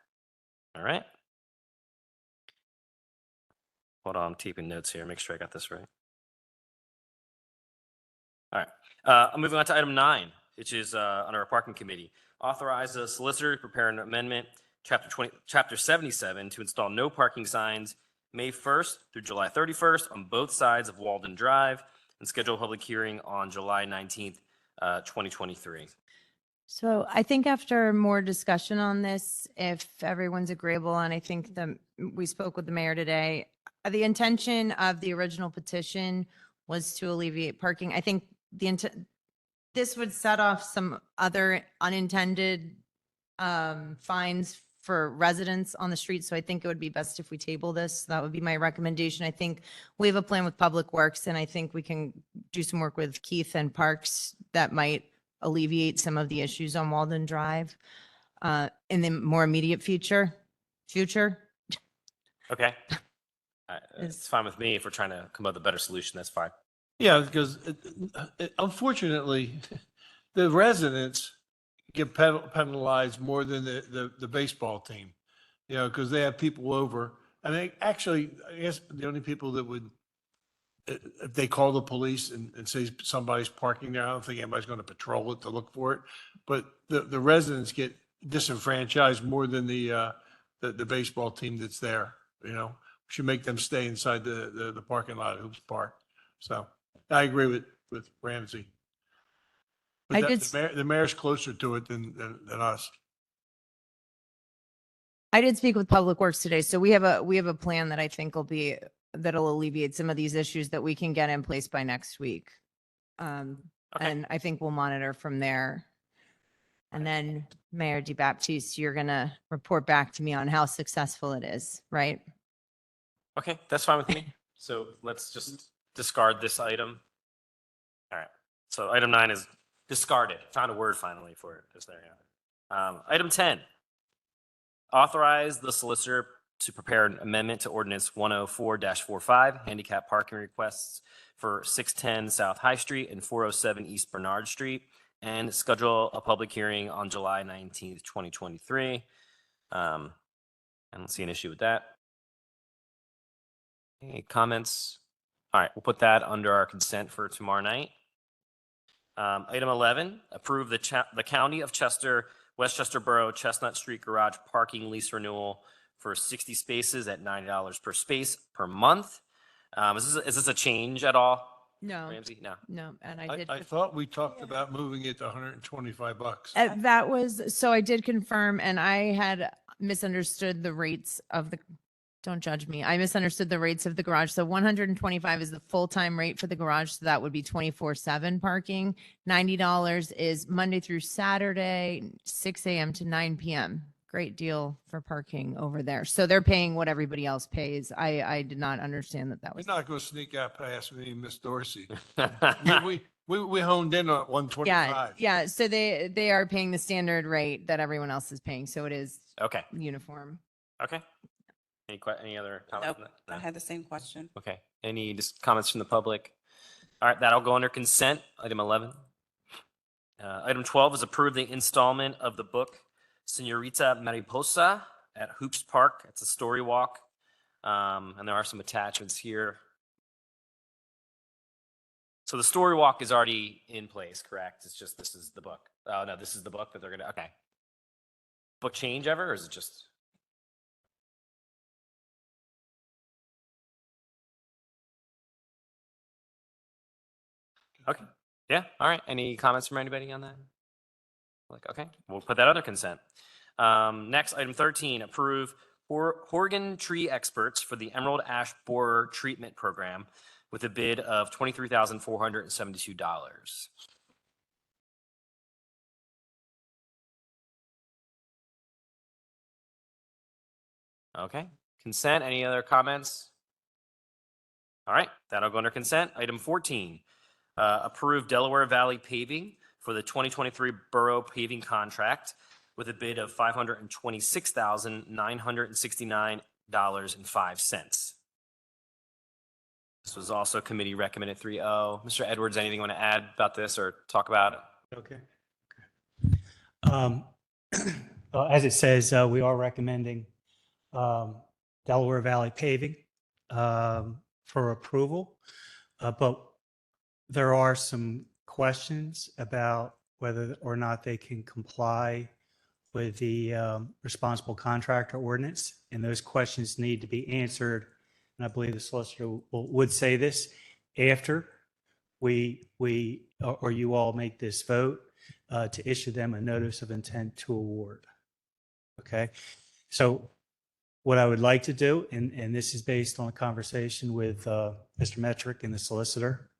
All right. Hold on, I'm taking notes here. Make sure I got this right. All right. I'm moving on to item 9, which is under our parking committee. Authorize the solicitor to prepare an amendment, chapter 77, to install no parking signs May 1st through July 31st on both sides of Walden Drive, and schedule a public hearing on July 19th, 2023. So I think after more discussion on this, if everyone's agreeable, and I think we spoke with the mayor today, the intention of the original petition was to alleviate parking. I think this would set off some other unintended fines for residents on the street. So I think it would be best if we table this. That would be my recommendation. I think we have a plan with Public Works, and I think we can do some work with Keith and Parks that might alleviate some of the issues on Walden Drive in the more immediate future. Okay. It's fine with me if we're trying to come up with a better solution. That's fine. Yeah, because unfortunately, the residents get penalized more than the baseball team, you know, because they have people over. And they actually, I guess the only people that would, if they call the police and say somebody's parking there, I don't think anybody's going to patrol it to look for it. But the residents get disenfranchised more than the baseball team that's there, you know. We should make them stay inside the parking lot at Hoops Park. So I agree with Ramsey. But the mayor's closer to it than us. I did speak with Public Works today, so we have a plan that I think that'll alleviate some of these issues that we can get in place by next week. And I think we'll monitor from there. And then Mayor DeBaptiste, you're gonna report back to me on how successful it is, right? Okay, that's fine with me. So let's just discard this item. All right. So item 9 is discarded. Found a word finally for it. Just there. Yeah. Item 10. Authorize the solicitor to prepare an amendment to ordinance 104-45, handicap parking requests for 610 South High Street and 407 East Bernard Street, and schedule a public hearing on July 19th, 2023. I don't see an issue with that. Any comments? All right, we'll put that under our consent for tomorrow night. Item 11, approve the County of Chester, Westchester Borough, Chestnut Street Garage parking lease renewal for 60 spaces at $90 per space per month. Is this a change at all, No, Ramsey? No. no. And I did. I thought we talked about moving it to $125. That was, so I did confirm, and I had misunderstood the rates of the, don't judge me. I misunderstood the rates of the garage. So 125 is the full-time rate for the garage. So that would be 24/7 parking. $90 is Monday through Saturday, 6 a.m. to 9 p.m. Great deal for parking over there. So they're paying what everybody else pays. I did not understand that We're was. not going to sneak out past me, Miss Dorsey. We honed in on 125. Yeah. So they are paying the standard rate that everyone else is paying. So it is Okay. uniform. Okay. Any other comments? Nope, on that? I had the same question. Okay. Any just comments from the public? All right, that'll go under consent. Item 11. Item 12 is approve the installment of the book Señorita Mariposa at Hoops Park. It's a story walk, and there are some attachments here. So the story walk is already in place, correct? It's just this is the book. Oh no, this is the book that they're gonna. Okay. Book change ever, or is it just? Okay. Yeah. All right. Any comments from anybody on that? Like, okay, we'll put that under consent. Next, item 13, approve Horgan Tree Experts for the Emerald Ash Borer Treatment Program with a bid of $23,472. Okay. Consent. Any other comments? All right. That'll go under consent. Item 14. Approve Delaware Valley Paving for the 2023 Borough Paving Contract with a bid of $526,969.05. This was also committee recommended 3-0. Mr. Edwards, anything you want to add about this or talk about it? Okay. As it says, we are recommending Delaware Valley Paving for approval, but there are some questions about whether or not they can comply with the responsible contractor ordinance, and those questions need to be answered. And I believe the solicitor would say this after we or you all make this vote to issue them a notice of intent to award. Okay, so what I would like to do, and this is based on a conversation with Mr. Metrick and the solicitor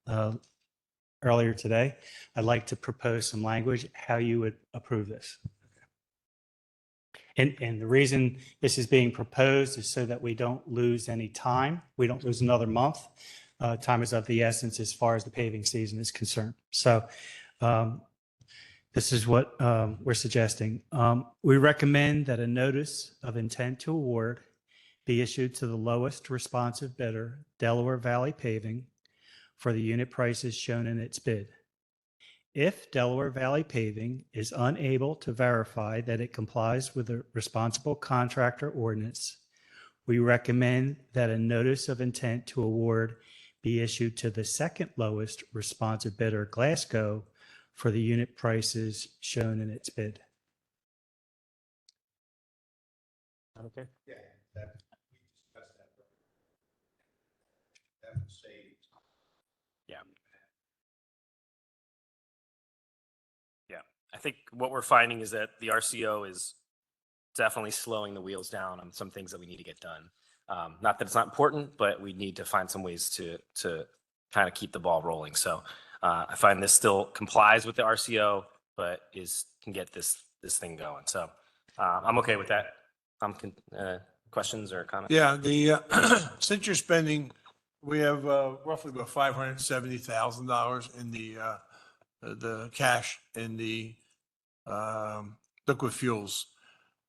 earlier today, I'd like to propose some language how you would approve this. And the reason this is being proposed is so that we don't lose any time. We don't lose another month. Time is of the essence as far as the paving season is concerned. So this is what we're suggesting. We recommend that a notice of intent to award be issued to the lowest responsive bidder, Delaware Valley Paving, for the unit prices shown in its bid. If Delaware Valley Paving is unable to verify that it complies with the responsible contractor ordinance, we recommend that a notice of intent to award be issued to the second lowest responsive bidder, Glasgow, for the unit prices shown in its bid. Okay. Yeah, we discussed that. That would save. Yeah. Yeah. I think what we're finding is that the RCO is definitely slowing the wheels down on some things that we need to get done. Not that it's not important, but we need to find some ways to kind of keep the ball rolling. So I find this still complies with the RCO, but can get this thing going. So I'm okay with that. Questions or comments? Yeah, since you're spending, we have roughly about $570,000 in the cash in the liquid fuels.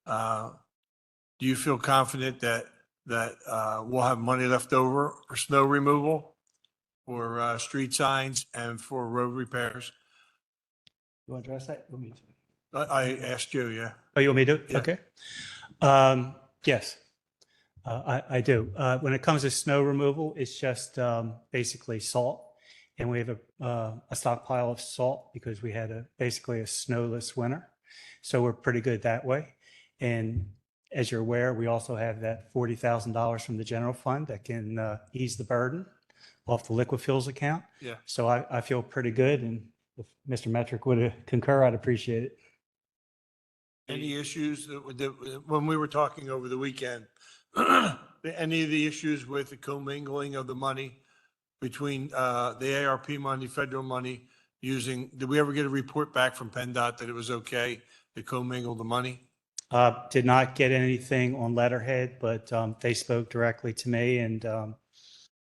Do you feel confident that that we'll have money left over for snow removal, for street signs, and for road repairs. You want to address that? You want me to? I asked you, yeah. Oh, you want me to? Yeah. Okay. Yes, I do. When it comes to snow removal, it's just basically salt. And we have a stockpile of salt because we had basically a snowless winter. So we're pretty good that way. And as you're aware, we also have that $40,000 from the general fund that can ease the burden off the liquid fuels account. Yeah. So I feel pretty good. And if Mr. Metric would concur, I'd appreciate it. Any issues when we were talking over the weekend, any of the issues with the commingling of the money between the ARP money, federal money did we ever get a report back from PennDOT that it was okay to commingle the money? Did not get anything on letterhead, but they spoke directly to me, and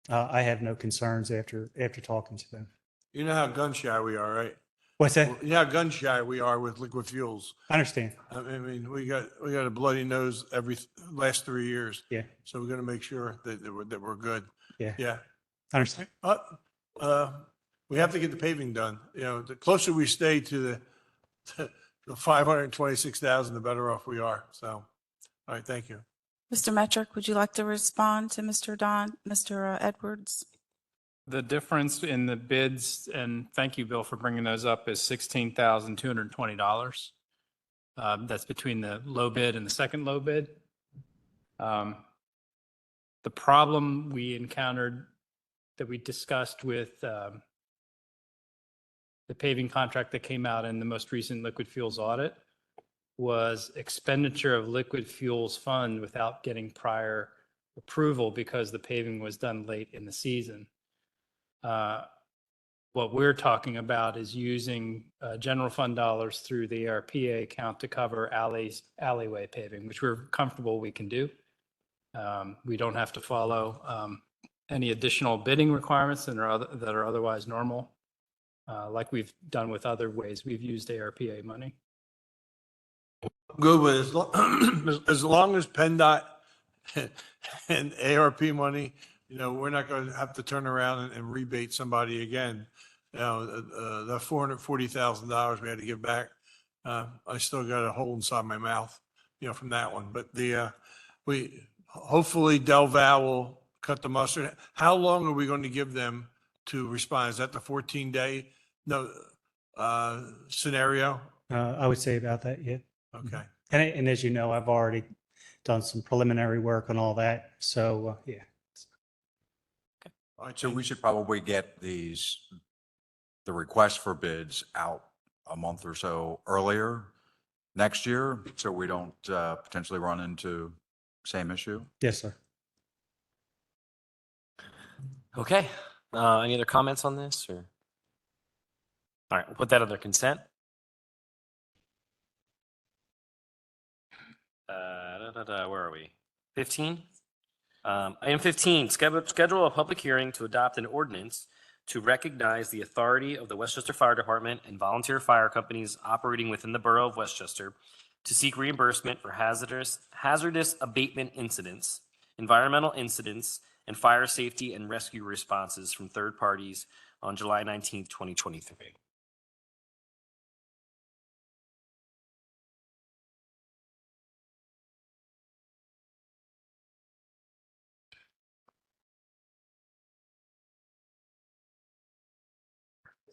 I have no concerns after talking to them. You know how gun shy we are, right? What's that? You know how gun shy we are with liquid fuels. I understand. I mean, we got a bloody nose last 3 years. Yeah. So we're going to make sure that we're good. Yeah. Yeah. I understand. We have to get the paving done. You know, the closer we stay to the 526,000, the better off we are. So, all right, thank you. Mr. Metric, would you like to respond to Mr. Edwards? The difference in the bids, and thank you, Bill, for bringing those up, is $16,220. That's between the low bid and the second low bid. The problem we encountered that we discussed with the paving contract that came out in the most recent liquid fuels audit was expenditure of liquid fuels fund without getting prior approval because the paving was done late in the season. What we're talking about is using general fund dollars through the ARPA account to cover alleyway paving, which we're comfortable we can do. We don't have to follow any additional bidding requirements that are otherwise normal, like we've done with other ways we've used ARPA money. Good with as long as PennDOT and ARP money, you know, we're not going to have to turn around and rebate somebody again. You know, the $440,000 we had to give back, I still got a hole inside my mouth, you know, from that one. But hopefully Del Val will cut the mustard. How long are we going to give them to respond? Is that the 14-day scenario? I would say about that, yeah. Okay. And as you know, I've already done some preliminary work on all that. So, yeah. All right, So we should probably get the request for bids out a month or so earlier next year, so we don't potentially run into same issue. Yes, sir. Okay. Any other comments on this? Or all right, we'll put that under consent. Where are we? 15. Item 15, schedule a public hearing to adopt an ordinance to recognize the authority of the Westchester Fire Department and volunteer fire companies operating within the Borough of Westchester to seek reimbursement for hazardous abatement incidents, environmental incidents, and fire safety and rescue responses from third parties on July 19th, 2023.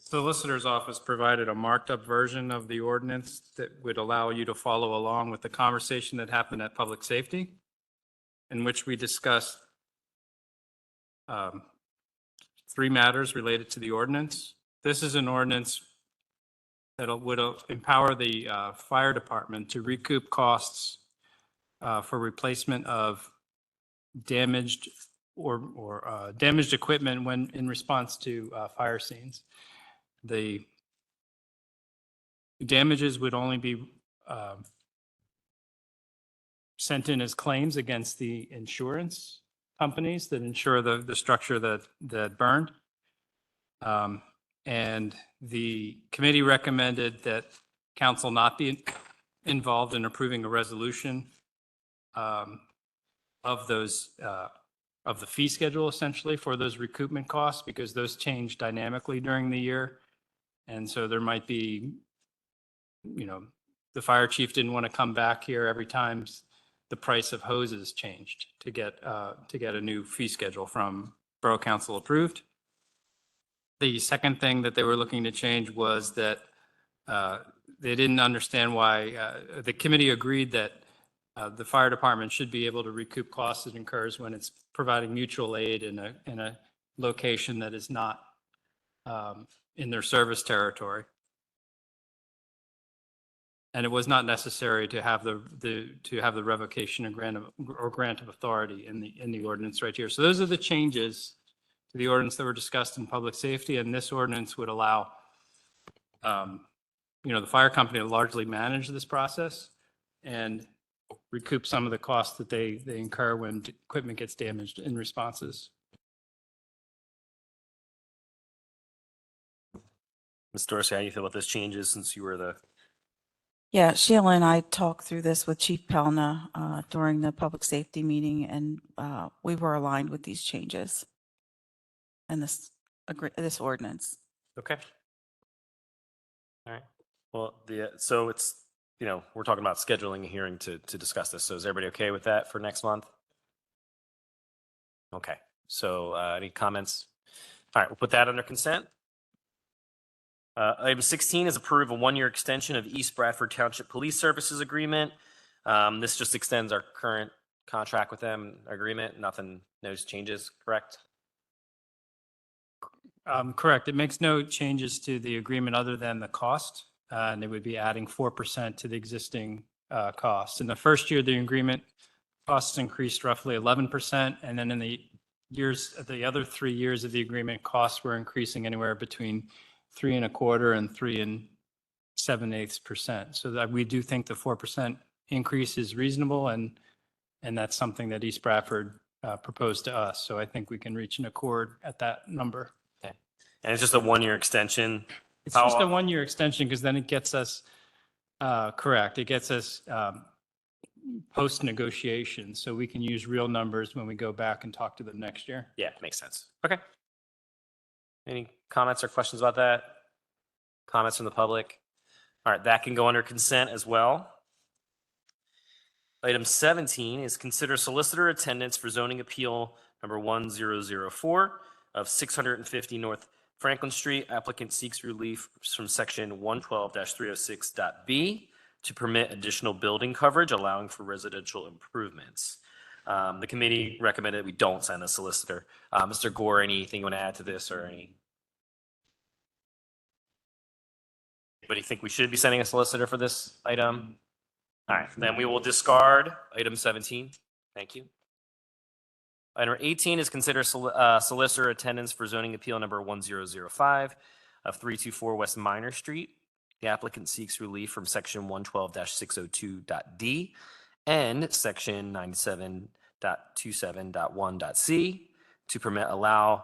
Solicitor's office provided a marked up version of the ordinance that would allow you to follow along with the conversation that happened at Public Safety, in which we discussed 3 matters related to the ordinance. This is an ordinance that would empower the fire department to recoup costs for replacement of damaged or damaged equipment when in response to fire scenes. The damages would only be sent in as claims against the insurance companies that insure the structure that burned. And the committee recommended that council not be involved in approving a resolution of those, of the fee schedule essentially for those recoupment costs, because those change dynamically during the year. And so there might be, the fire chief didn't want to come back here every time the price of hoses changed to get a new fee schedule from Borough Council approved. The second thing that they were looking to change was that they didn't understand why, the committee agreed that the fire department should be able to recoup costs it incurs when it's providing mutual aid in a location that is not in their service territory. And it was not necessary to have the revocation and grant of authority in the ordinance right here. So those are the changes to the ordinance that were discussed in public safety, and this ordinance would allow the fire company to largely manage this process and recoup some of the costs that they incur when equipment gets damaged in responses. Ms. Dorsey, how do you feel about those changes since you were the? Yeah, Sheila and I talked through this with Chief Pelna during the public safety meeting, and we were aligned with these changes and this ordinance. Okay. All right. Well, so it's, we're talking about scheduling a hearing to discuss this. So is everybody okay with that for next month? Okay. So any comments? All right, we'll put that under consent. Item 16 is approve a 1-year extension of East Bradford Township Police Services Agreement. This just extends our current contract with them agreement. No changes, correct? Correct. It makes no changes to the agreement other than the cost, and they would be adding 4% to the existing costs. In the first year, the agreement costs increased roughly 11%, and then in the other 3 years of the agreement, costs were increasing anywhere between 3.25% and 3 7/8%. So that we do think the 4% increase is reasonable, and that's something that East Bradford proposed to us. So I think we can reach an accord at that number. Okay. And it's just a 1-year extension. It's just a 1-year extension because then it gets us, correct, it gets us post-negotiation. So we can use real numbers when we go back and talk to them next year. Yeah, makes sense. Okay. Any comments or questions about that? Comments from the public? All right, that can go under consent as well. Item 17 is consider solicitor attendance for zoning appeal number 1004 of 650 North Franklin Street. Applicant seeks relief from section 112-306.b to permit additional building coverage, allowing for residential improvements. The committee recommended we don't send a solicitor. Mr. Gore, anything you want to add to this or any? Anybody think we should be sending a solicitor for this item? All right, then we will discard item 17. Thank you. Item 18 is consider solicitor attendance for zoning appeal number 1005 of 324 West Minor Street. The applicant seeks relief from section 112-602.d and section 97.27.1.c to permit allow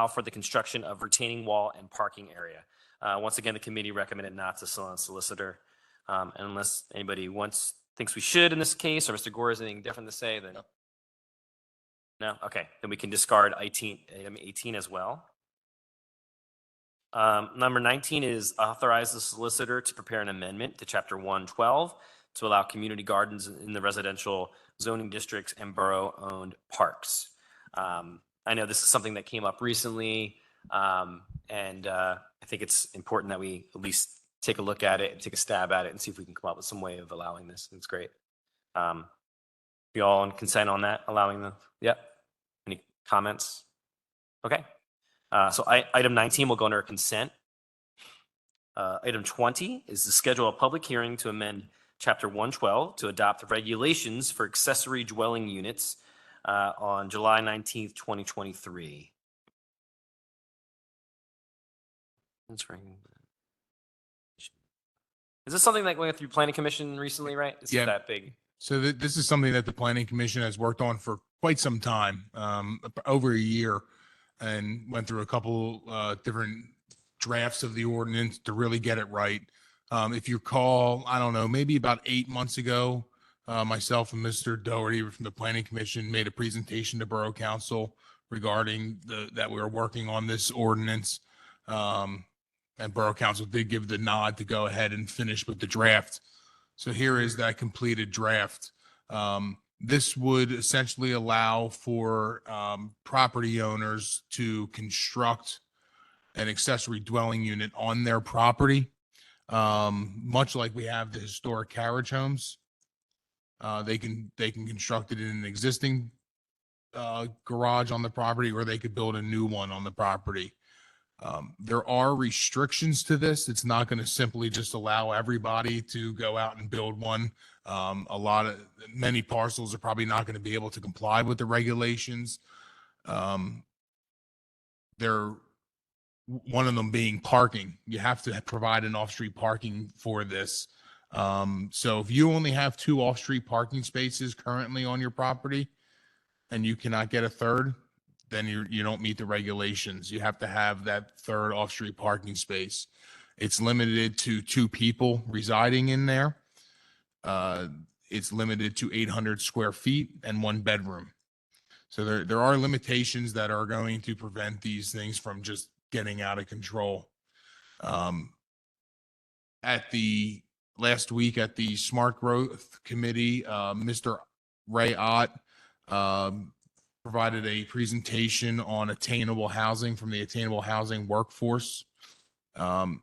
for the construction of retaining wall and parking area. Once again, the committee recommended not to sell a solicitor. Unless anybody thinks we should in this case, or Mr. Gore has anything different to say, then no? Okay, then we can discard item 18 as well. Number 19 is authorize the solicitor to prepare an amendment to chapter 112 to allow community gardens in the residential zoning districts and borough-owned parks. I know this is something that came up recently, and I think it's important that we at least take a look at it and take a stab at it and see if we can come up with some way of allowing this. It's great. You all on consent on that, allowing the, yep. Any comments? Okay. So item 19 will go under consent. Item 20 is to schedule a public hearing to amend chapter 112 to adopt regulations for accessory dwelling units on July 19th, 2023. That's right. Is this something that went through planning commission recently, right? This is that big. So this is something that the planning commission has worked on for quite some time, over a year, and went through a couple different drafts of the ordinance to really get it right. If you recall, I don't know, maybe about 8 months ago, myself and Mr. Doherty from the Planning Commission made a presentation to Borough Council regarding that we were working on this ordinance. And Borough Council did give the nod to go ahead and finish with the draft. So here is that completed draft. This would essentially allow for property owners to construct an accessory dwelling unit on their property, much like we have the historic carriage homes. They can construct it in an existing garage on the property, or they could build a new one on the property. There are restrictions to this. It's not going to simply just allow everybody to go out and build one. Many parcels are probably not going to be able to comply with the regulations. One of them being parking. You have to provide an off-street parking for this. So if you only have 2 off-street parking spaces currently on your property and you cannot get a third, then you don't meet the regulations. You have to have that third off-street parking space. It's limited to 2 people residing in there. It's limited to 800 square feet and 1 bedroom. So there are limitations that are going to prevent these things from just getting out of control. At the last week at the Smart Growth Committee, Mr. Ray Ott provided a presentation on attainable housing from the attainable housing workforce. And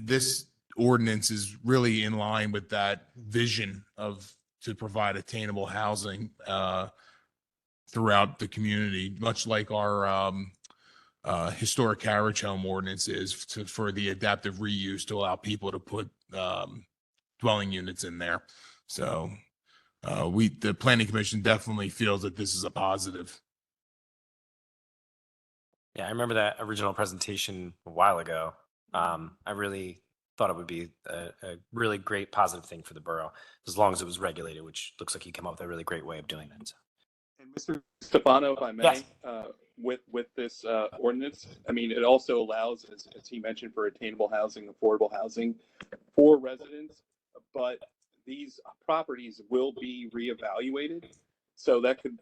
this ordinance is really in line with that vision to provide attainable housing throughout the community, much like our historic carriage home ordinance is for the adaptive reuse to allow people to put dwelling units in there. So the Planning Commission definitely feels that this is a positive. Yeah, I remember that original presentation a while ago. I really thought it would be a really great positive thing for the borough, as long as it was regulated, which looks like you came up with a really great way of doing that. So. And Mr. Stefano, if I may, Yes. With this ordinance, I mean, it also allows, as he mentioned, for attainable housing, affordable housing for residents, but these properties will be reevaluated. So that could,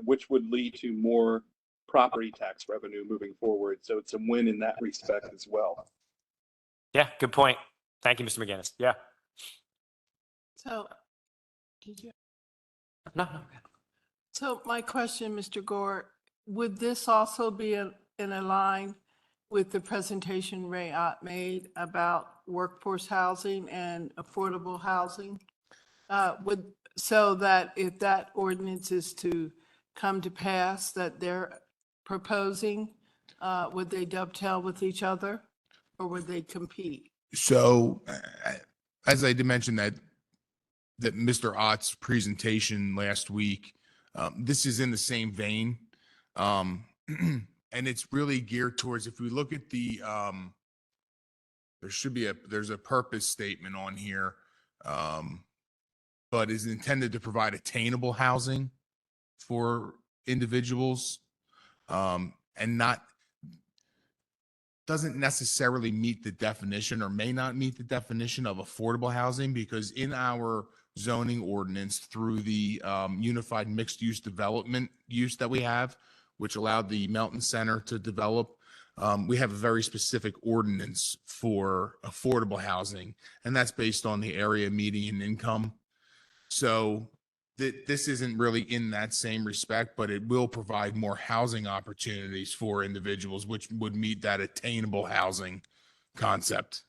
which would lead to more property tax revenue moving forward. So it's a win in that respect as well. Yeah, good point. Thank you, Mr. McGinnis. Yeah. So, did you? No. So my question, Mr. Gore, would this also be in a line with the presentation Ray Ott made about workforce housing and affordable housing? So that if that ordinance is to come to pass that they're proposing, would they dovetail with each other or would they compete? So as I did mention that Mr. Ott's presentation last week, this is in the same vein. And it's really geared towards, if we look at the, there's a purpose statement on here, but is intended to provide attainable housing for individuals, and doesn't necessarily meet the definition or may not meet the definition of affordable housing, because in our zoning ordinance through the unified mixed use development use that we have, which allowed the Melton Center to develop, we have a very specific ordinance for affordable housing, and that's based on the area median income. So this isn't really in that same respect, but it will provide more housing opportunities for individuals, which would meet that attainable housing concept.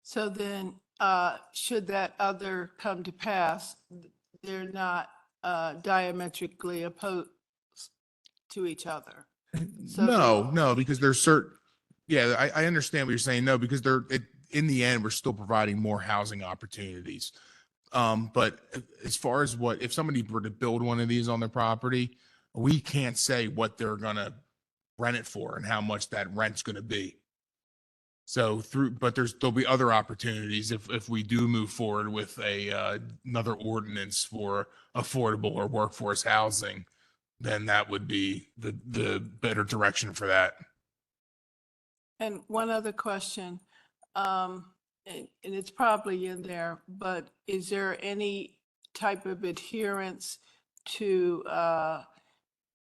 So then, should that other come to pass, they're not diametrically opposed to each other? So No, because there's I understand what you're saying. No, because in the end, we're still providing more housing opportunities. But as far as if somebody were to build one of these on their property, we can't say what they're going to rent it for and how much that rent's going to be. So there'll be other opportunities if we do move forward with another ordinance for affordable or workforce housing, then that would be the better direction for that. And one other question. and it's probably in there, but is there any type of adherence to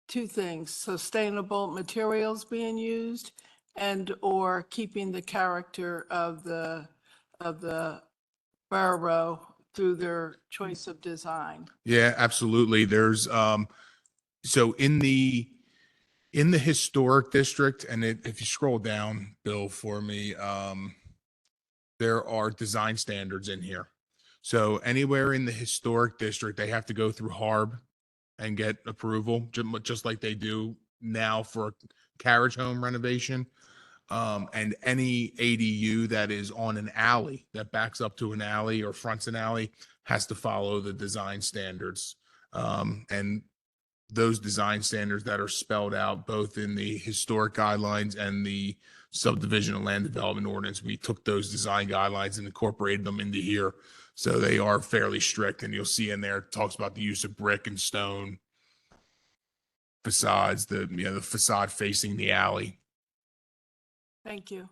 two things, sustainable materials being used and or keeping the character of the borough through their choice of design? Yeah, absolutely. There's so in the historic district, and if you scroll down, Bill, for me, there are design standards in here. So anywhere in the historic district, they have to go through HARB and get approval, just like they do now for a carriage home renovation. And any ADU that is on an alley, that backs up to an alley or fronts an alley, has to follow the design standards. And those design standards that are spelled out both in the historic guidelines and the subdivision and land development ordinance, we took those design guidelines and incorporated them into here. So they are fairly strict, and you'll see in there, it talks about the use of brick and stone facades, the facade facing the alley. Thank you.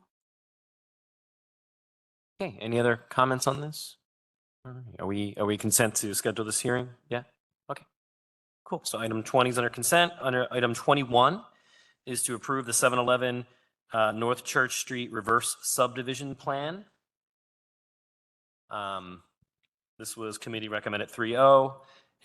Okay, any other comments on this? All right, are we consent to schedule this hearing? Yeah? Okay. Cool. So item 20 is under consent. Under item 21 is to approve the 711 North Church Street reverse subdivision plan. This was committee recommended 3-0.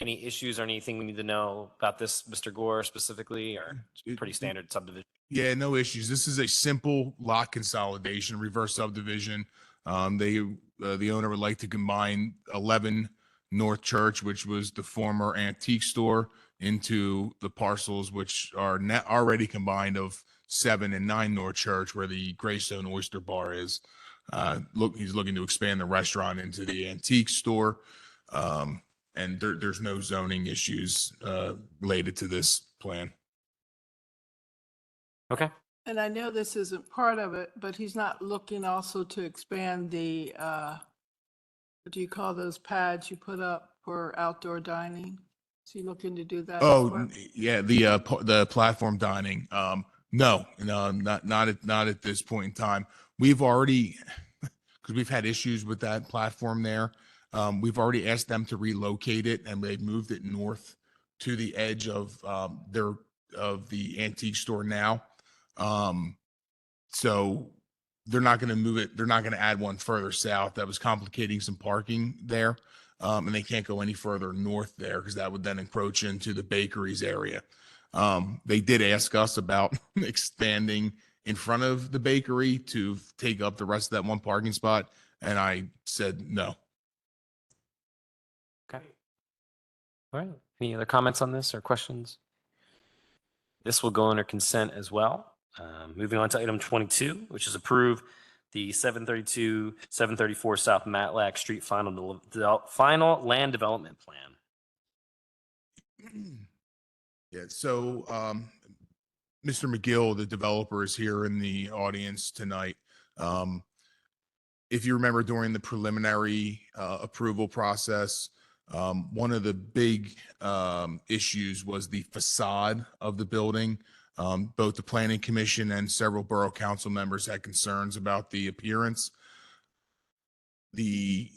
Any issues or anything we need to know about this, Mr. Gore, specifically, or pretty standard subdivision? Yeah, no issues. This is a simple lot consolidation, reverse subdivision. The owner would like to combine 11 North Church, which was the former antique store, into the parcels which are already combined of 7 and 9 North Church, where the Greystone Oyster Bar is. He's looking to expand the restaurant into the antique store. And there's no zoning issues related to this plan. Okay. And I know this isn't part of it, but he's not looking also to expand the, what do you call those pads you put up for outdoor dining? Is he looking to do that? as Oh, well? yeah, the platform dining. No, not at this point in time. We've already, because we've had issues with that platform there. We've already asked them to relocate it, and they've moved it north to the edge of the antique store now. So they're not going to move it. They're not going to add one further south. That was complicating some parking there. And they can't go any further north there because that would then encroach into the bakeries area. They did ask us about expanding in front of the bakery to take up the rest of that one parking spot, and I said no. Okay. All right. Any other comments on this or questions? This will go under consent as well. Moving on to item 22, which is approve the 732, 734 South Matlack Street final land development plan. Yeah. So, Mr. McGill, the developer, is here in the audience tonight. If you remember during the preliminary approval process, one of the big issues was the facade of the building. Both the planning commission and several borough council members had concerns about the appearance. Mr.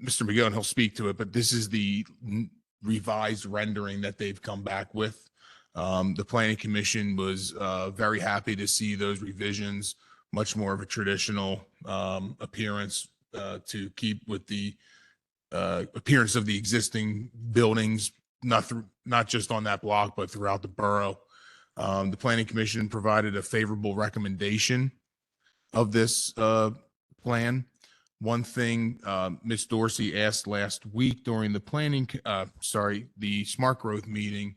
McGill, and he'll speak to it, but this is the revised rendering that they've come back with. The planning commission was very happy to see those revisions, much more of a traditional appearance to keep with the appearance of the existing buildings, not just on that block, but throughout the borough. The planning commission provided a favorable recommendation of this plan. One thing Ms. Dorsey asked last week during the smart growth meeting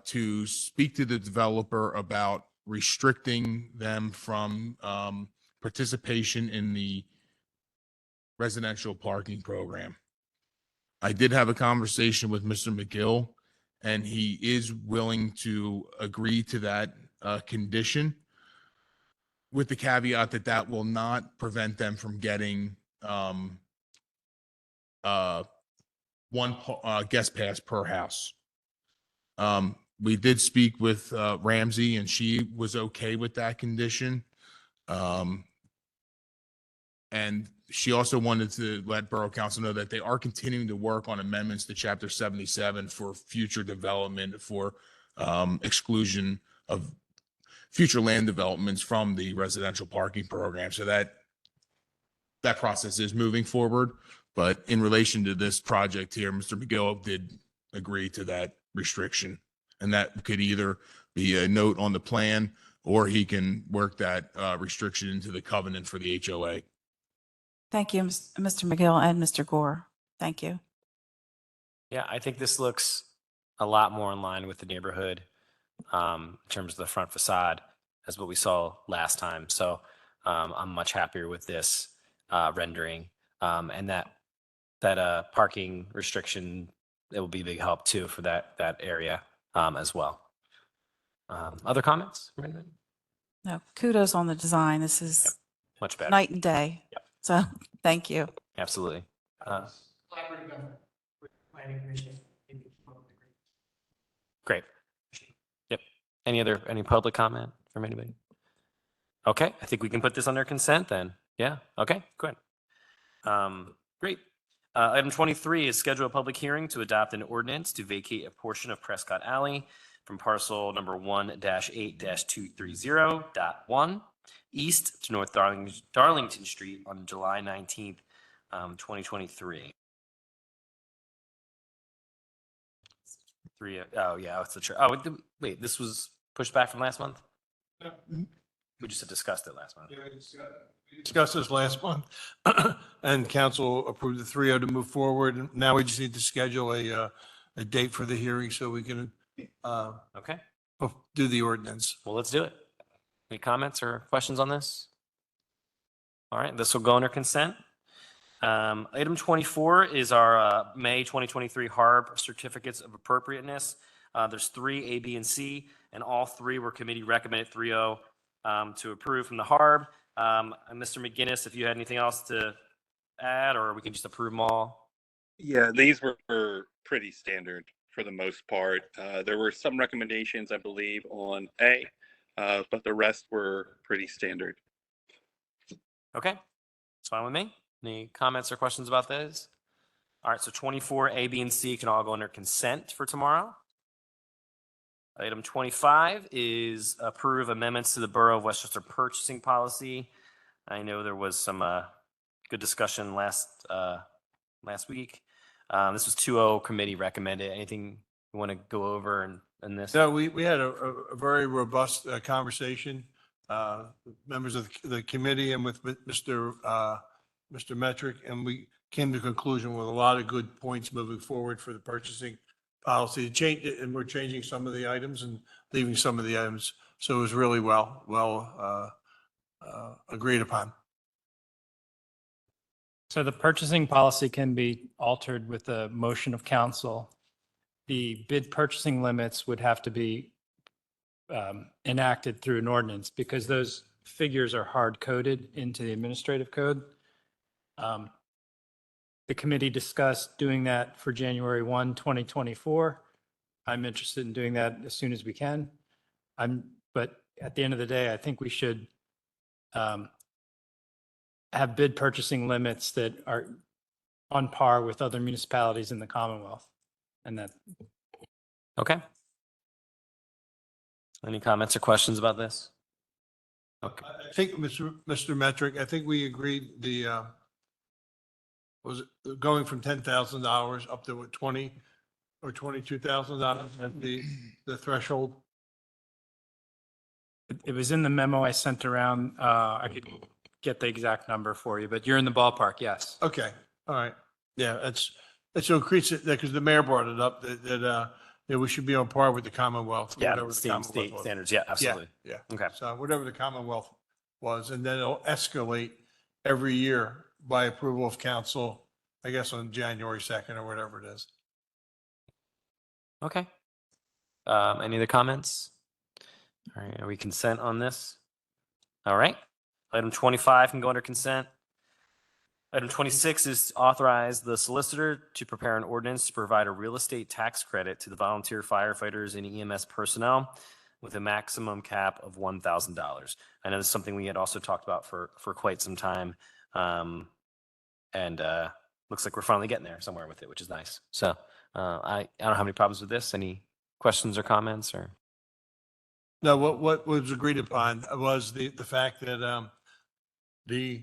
to speak to the developer about restricting them from participation in the residential parking program. I did have a conversation with Mr. McGill, and he is willing to agree to that condition, with the caveat that that will not prevent them from getting one guest pass per house. We did speak with Ramsey, and she was okay with that condition. And she also wanted to let Borough Council know that they are continuing to work on amendments to Chapter 77 for future development, for exclusion of future land developments from the residential parking program. So that process is moving forward. But in relation to this project here, Mr. McGill did agree to that restriction. And that could either be a note on the plan, or he can work that restriction into the covenant for the HOA. Thank you, Mr. McGill and Mr. Gore. Thank you. Yeah, I think this looks a lot more in line with the neighborhood in terms of the front facade as what we saw last time. So I'm much happier with this rendering, and that parking restriction, it will be a big help too for that area as well. Other comments from anybody? No, kudos on the design. This is Much better. night and day. Yep. So thank you. Absolutely. Great. Yep. Any public comment from anybody? Okay, I think we can put this under consent then. Yeah, okay, good. Great. Item 23 is schedule a public hearing to adopt an ordinance to vacate a portion of Prescott Alley from parcel number 1-8-230.1 east to North Darlington Street on July 19th, 2023. Oh yeah, it's the wait, this was pushed back from last month? We just had discussed it last month. Yeah, we discussed this last month, and council approved the 3-0 to move forward. And now we just need to schedule a date for the hearing so we can Okay, do the ordinance. well, let's do it. Any comments or questions on this? All right, this will go under consent. Item 24 is our May 2023 HARB certificates of appropriateness. There's 3, A, B, and C, and all 3 were committee recommended 3-0 to approve from the HARB. Mr. McGinnis, if you had anything else to add, or we can just approve them all. Yeah, these were pretty standard for the most part. There were some recommendations, I believe, on A, but the rest were pretty standard. Okay, it's fine with me. Any comments or questions about those? All right, so 24, A, B, and C can all go under consent for tomorrow. Item 25 is approve amendments to the Borough of Westchester purchasing policy. I know there was some good discussion last week. This was 2-0 committee recommended. Anything you want to go over in this? So we had a very robust conversation, members of the committee and with Mr. Metric, and we came to a conclusion with a lot of good points moving forward for the purchasing policy. Change it, and we're changing some of the items and leaving some of the items. So it was really well agreed upon. So the purchasing policy can be altered with a motion of council. The bid purchasing limits would have to be enacted through an ordinance because those figures are hard coded into the administrative code. The committee discussed doing that for January 1, 2024. I'm interested in doing that as soon as we can. But at the end of the day, I think we should have bid purchasing limits that are on par with other municipalities in the Commonwealth. And that. Okay. Any comments or questions about this? Okay. I think, Mr. Metric, I think we agreed was it going from $10,000 up to what, 20 or $22,000 at the threshold? It was in the memo I sent around. I could get the exact number for you, but you're in the ballpark, yes. Okay, all right. Yeah, that's to increase it, because the mayor brought it up, that we should be on par with the Commonwealth. Yeah, whatever the state Commonwealth was. standards. Yeah, absolutely. Yeah. Okay. So whatever the Commonwealth was, and then it'll escalate every year by approval of council, I guess on January 2nd or whatever it is. Okay. Any other comments? All right, are we consent on this? All right. Item 25 can go under consent. Item 26 is authorize the solicitor to prepare an ordinance to provide a real estate tax credit to the volunteer firefighters and EMS personnel with a maximum cap of $1,000. I know this is something we had also talked about for quite some time. And looks like we're finally getting there somewhere with it, which is nice. So I don't have any problems with this. Any questions or comments or? No, what was agreed upon was the fact that the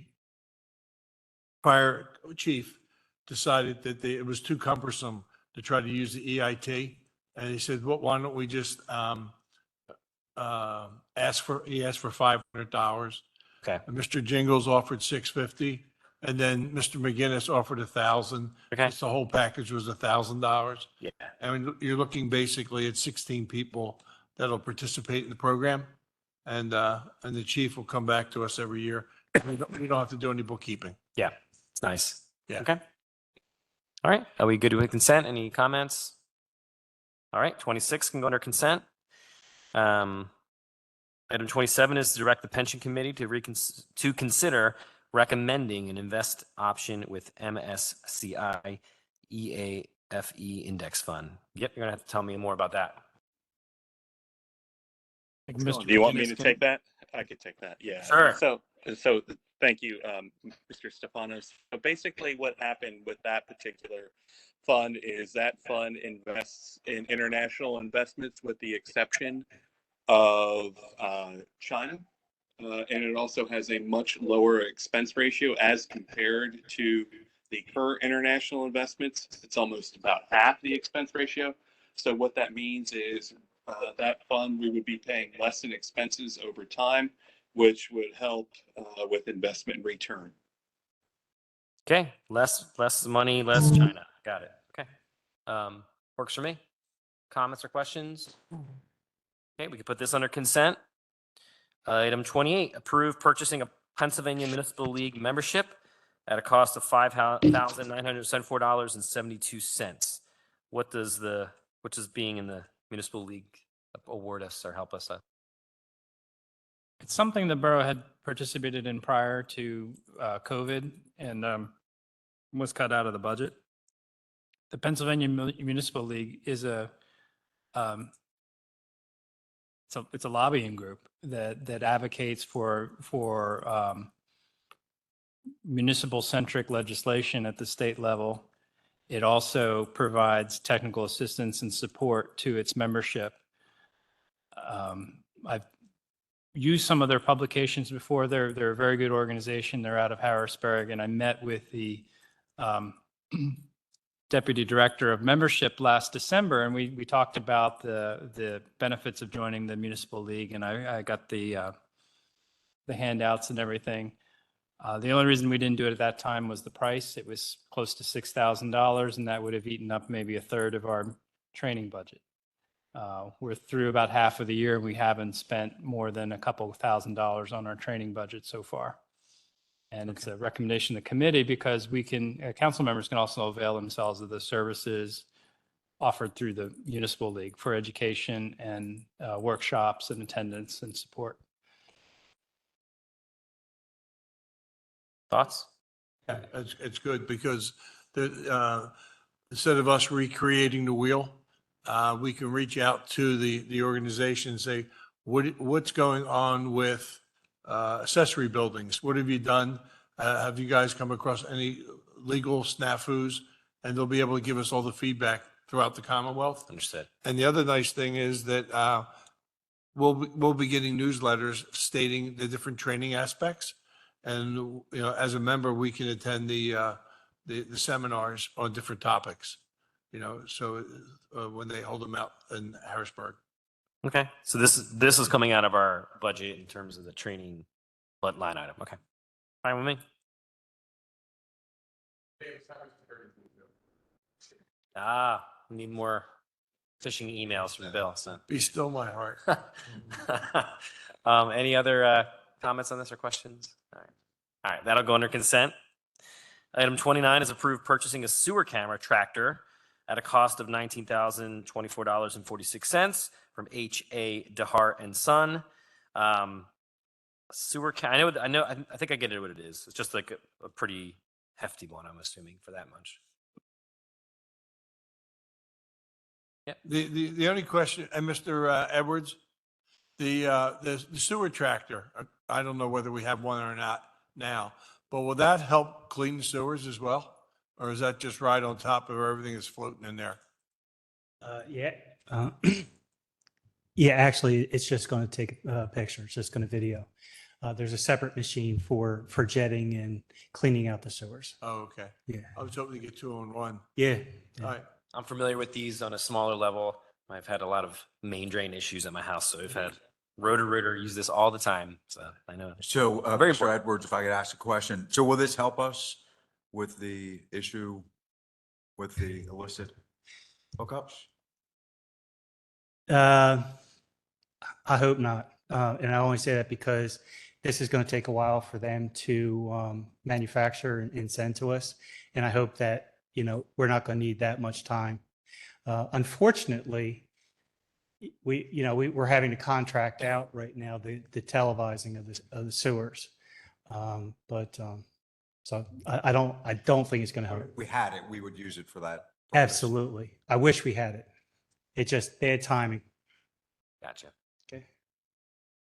fire chief decided that it was too cumbersome to try to use the EIT. And he said, well, why don't we just he asked for $500. Okay. And Mr. Jingles offered $650. And then Mr. McGinnis offered $1,000. Okay. The whole package was $1,000. Yeah. I mean, you're looking basically at 16 people that'll participate in the program. And the chief will come back to us every year. We don't have to do any bookkeeping. Yeah. It's nice. Yeah. Okay. All right. Are we good with consent? Any comments? All right. 26 can go under consent. Item 27 is to direct the pension committee to consider recommending an invest option with MSCI EAFE index fund. Yep. You're going to have to tell me more about that. Mr. Do you want me McGinnis to can- take that? I could take that. Yeah. Sure. So thank you, Mr. Stefanos. So basically what happened with that particular fund is that fund invests in international investments with the exception of China. And it also has a much lower expense ratio as compared to the current international investments. It's almost about half the expense ratio. So what that means is that fund, we would be paying less in expenses over time, which would help with investment return. Okay. Less money, less China. Got it. Okay. Works for me. Comments or questions? Okay. We can put this under consent. Item 28, approve purchasing a Pennsylvania Municipal League membership at a cost of $5,974.72. What does being in the Municipal League award us or help us? It's something the borough had participated in prior to COVID and was cut out of the budget. The Pennsylvania Municipal League is it's a lobbying group that advocates for municipal centric legislation at the state level. It also provides technical assistance and support to its membership. I've used some of their publications before. They're a very good organization. They're out of Harrisburg, and I met with the deputy director of membership last December, and we talked about the benefits of joining the municipal league, and I got the handouts and everything. The only reason we didn't do it at that time was the price. It was close to $6,000, and that would have eaten up maybe a third of our training budget. We're through about half of the year, and we haven't spent more than a couple $1,000s on our training budget so far. And it's a recommendation of the committee because council members can also avail themselves of the services offered through the municipal league for education and workshops and attendance and support. Thoughts? Yeah, it's good because instead of us recreating the wheel, we can reach out to the organization and say, what's going on with accessory buildings? What have you done? Have you guys come across any legal snafus? And they'll be able to give us all the feedback throughout the Commonwealth. Understood. And the other nice thing is that we'll be getting newsletters stating the different training aspects. And as a member, we can attend the seminars on different topics. So when they hold them out in Harrisburg. Okay. So this is coming out of our budget in terms of the training line item. Okay. Fine with me. We need more phishing emails from Bill. So. Be still my heart. Any other comments on this or questions? All right. That'll go under consent. Item 29 is approved purchasing a sewer camera tractor at a cost of $19,024.46 from H.A. DeHart and Son. Sewer camera. I think I get it what it is. It's just like a pretty hefty one, I'm assuming, for that much. Yeah. The only question, and Mr. Edwards, the sewer tractor, I don't know whether we have one or not now, but will that help clean the sewers as well? Or is that just right on top of everything that's floating in there? Yeah. Yeah, actually, it's just going to take a picture. It's just going to video. There's a separate machine for jetting and cleaning out the sewers. Oh, okay. Yeah. I was hoping to get 2 on 1. Yeah. All right. I'm familiar with these on a smaller level. I've had a lot of main drain issues at my house, so we've had Rotor use this all the time. So I know. So, Very Mr. Edwards, if I could ask a question. So will this help us with the issue with the illicit hookups? I hope not. And I only say that because this is going to take a while for them to manufacture and send to us. And I hope that, we're not going to need that much time. Unfortunately, we're having to contract out right now the televising of the sewers. So I don't think it's going to help. If we had it, we would use it for that. purpose. Absolutely. I wish we had it. It just bad timing. Gotcha. Okay.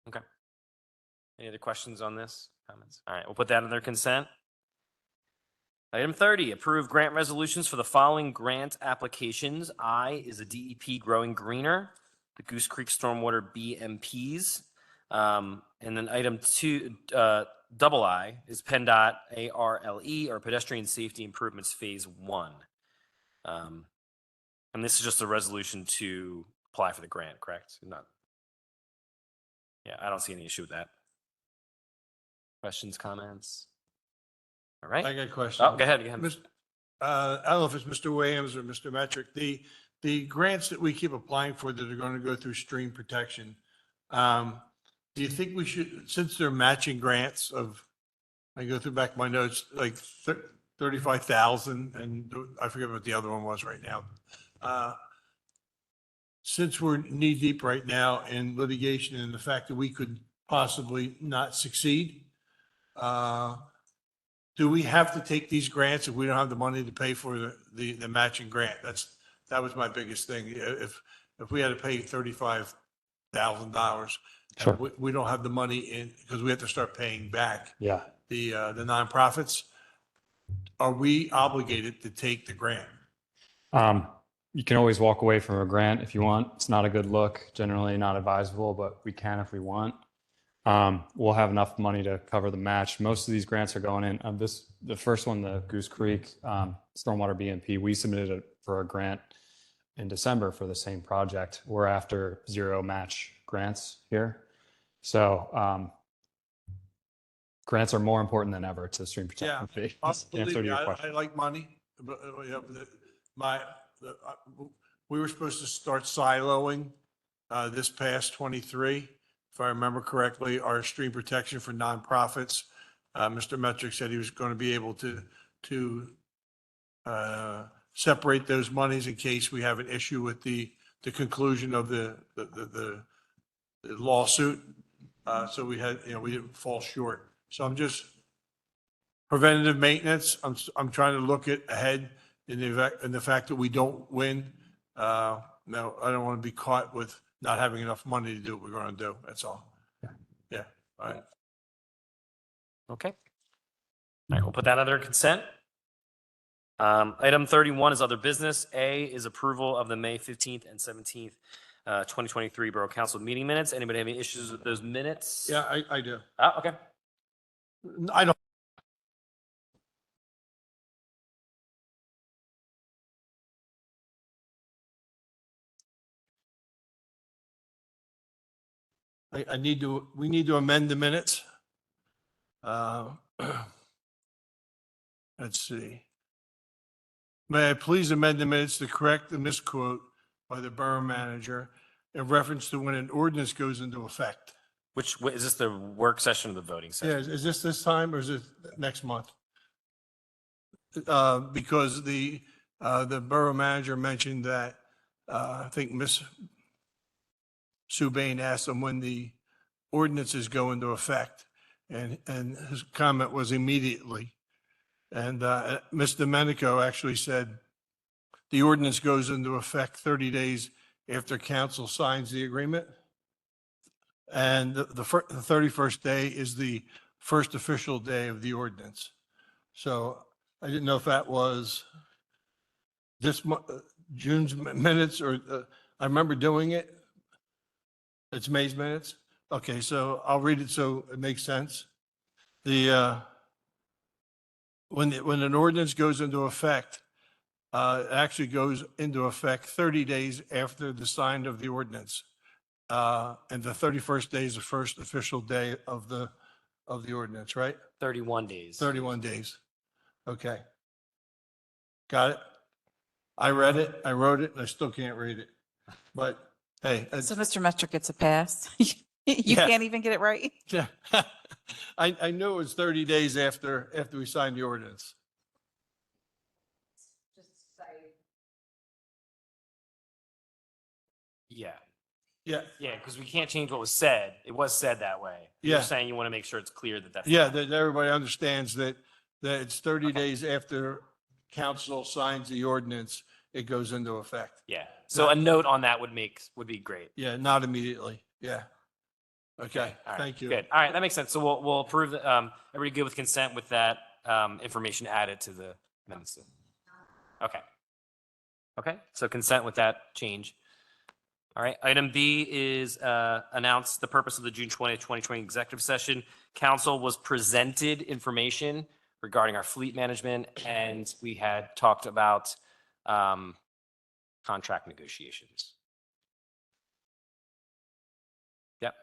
Okay. Any other questions on this? Comments? All right, we'll put that under consent. Item 30, approve grant resolutions for the following grant applications. I is a DEP Growing Greener, the Goose Creek Stormwater BMPs. And then item 2, double I is PennDOT ARLE, or Pedestrian Safety Improvements Phase 1. And this is just a resolution to apply for the grant, correct? Not. Yeah, I don't see any issue with that. Questions, comments? All right. I got a question. Oh, go ahead. I don't know if it's Mr. Williams or Mr. Metric. The grants that we keep applying for that are going to go through stream protection, do you think we should, since they're matching grants of, I go through back my notes, like 35,000, and I forget what the other one was right now. Since we're knee deep right now in litigation and the fact that we could possibly not succeed, do we have to take these grants if we don't have the money to pay for the matching grant? That was my biggest thing. If we had to pay $35,000, Sure. we don't have the money in, because we have to start paying back Yeah. the nonprofits. Are we obligated to take the grant? You can always walk away from a grant if you want. It's not a good look, generally not advisable, but we can if we want. We'll have enough money to cover the match. Most of these grants are going in. The first one, the Goose Creek Stormwater BMP, we submitted it for a grant in December for the same project. We're after 0 match grants here. So grants are more important than ever to stream protection fee. Answer to your I question. like money, but we were supposed to start siloing this past 23. If I remember correctly, our stream protection for nonprofits. Mr. Metric said he was going to be able to separate those monies in case we have an issue with the conclusion of the lawsuit. So we didn't fall short. So I'm just preventative maintenance. I'm trying to look ahead in the fact that we don't win. No, I don't want to be caught with not having enough money to do what we're going to do. That's all. Yeah. All right. Okay. All right, we'll put that under consent. Item 31 is other business. A is approval of the May 15th and 17th, 2023 Borough Council meeting minutes. Anybody have any issues with those minutes? Yeah, I do. Okay. I don't. We need to amend the minutes. Let's see. May I please amend the minutes to correct the misquote by the borough manager in reference to when an ordinance goes into effect? Is this the work session or the voting Yeah, session? is this time or is it next month? Because the borough manager mentioned that, I think Miss Sue Bain asked him when the ordinances go into effect, and his comment was immediately. And Ms. Domenico actually said the ordinance goes into effect 30 days after council signs the agreement. And the 31st day is the first official day of the ordinance. So I didn't know if that was this June's minutes or I remember doing it. It's May's minutes. Okay, so I'll read it so it makes sense. When an ordinance goes into effect, it actually goes into effect 30 days after the sign of the ordinance. And the 31st day is the first official day of the ordinance, right? 31 days. 31 days. Okay. Got it? I read it, I wrote it, and I still can't read it. But hey. So Mr. Metric gets a pass. You Yeah. can't even get it right? Yeah. I knew it was 30 days after we signed the ordinance. Yeah. Yeah. Yeah, because we can't change what was said. It was said that way. You're Yeah. saying you want to make sure it's clear that that's. Yeah, that everybody understands that it's 30 days after council signs the ordinance, it goes into effect. Yeah. So a note on that would be great. Yeah, not immediately. Yeah. Okay, All right, thank you. Good. All right, that makes sense. So we'll approve. Everybody good with consent with that information added to the minutes? Okay. Okay. So consent with that change. All right. Item B is announce the purpose of the June 20th, 2020 executive session. Council was presented information regarding our fleet management, and we had talked about contract negotiations. Yep.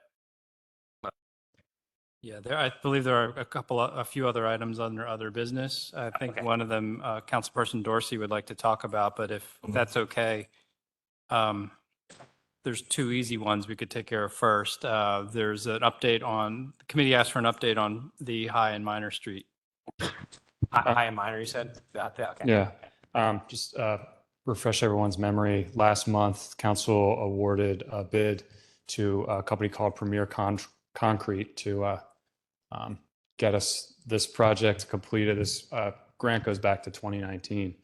Yeah, I believe there are a few other items under other business. I think Okay. one of them, Councilperson Dorsey would like to talk about, but if that's okay, there's two easy ones we could take care of first. There's an update the committee asked for an update on the High and Minor Street. High and minor, you said? Okay. Yeah. Just refresh everyone's memory. Last month, council awarded a bid to a company called Premier Concrete to get us this project completed. This grant goes back to 2019.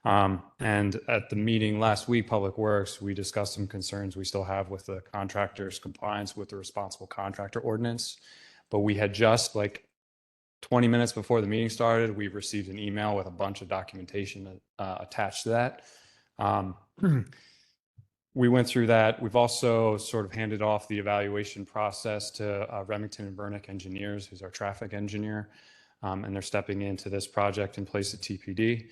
And at the meeting last week, Public Works, we discussed some concerns we still have with the contractor's compliance with the responsible contractor ordinance. But we had just 20 minutes before the meeting started, we received an email with a bunch of documentation attached to that. We went through that. We've also sort of handed off the evaluation process to Remington and Burnick Engineers, who's our traffic engineer, and they're stepping into this project in place of TPD.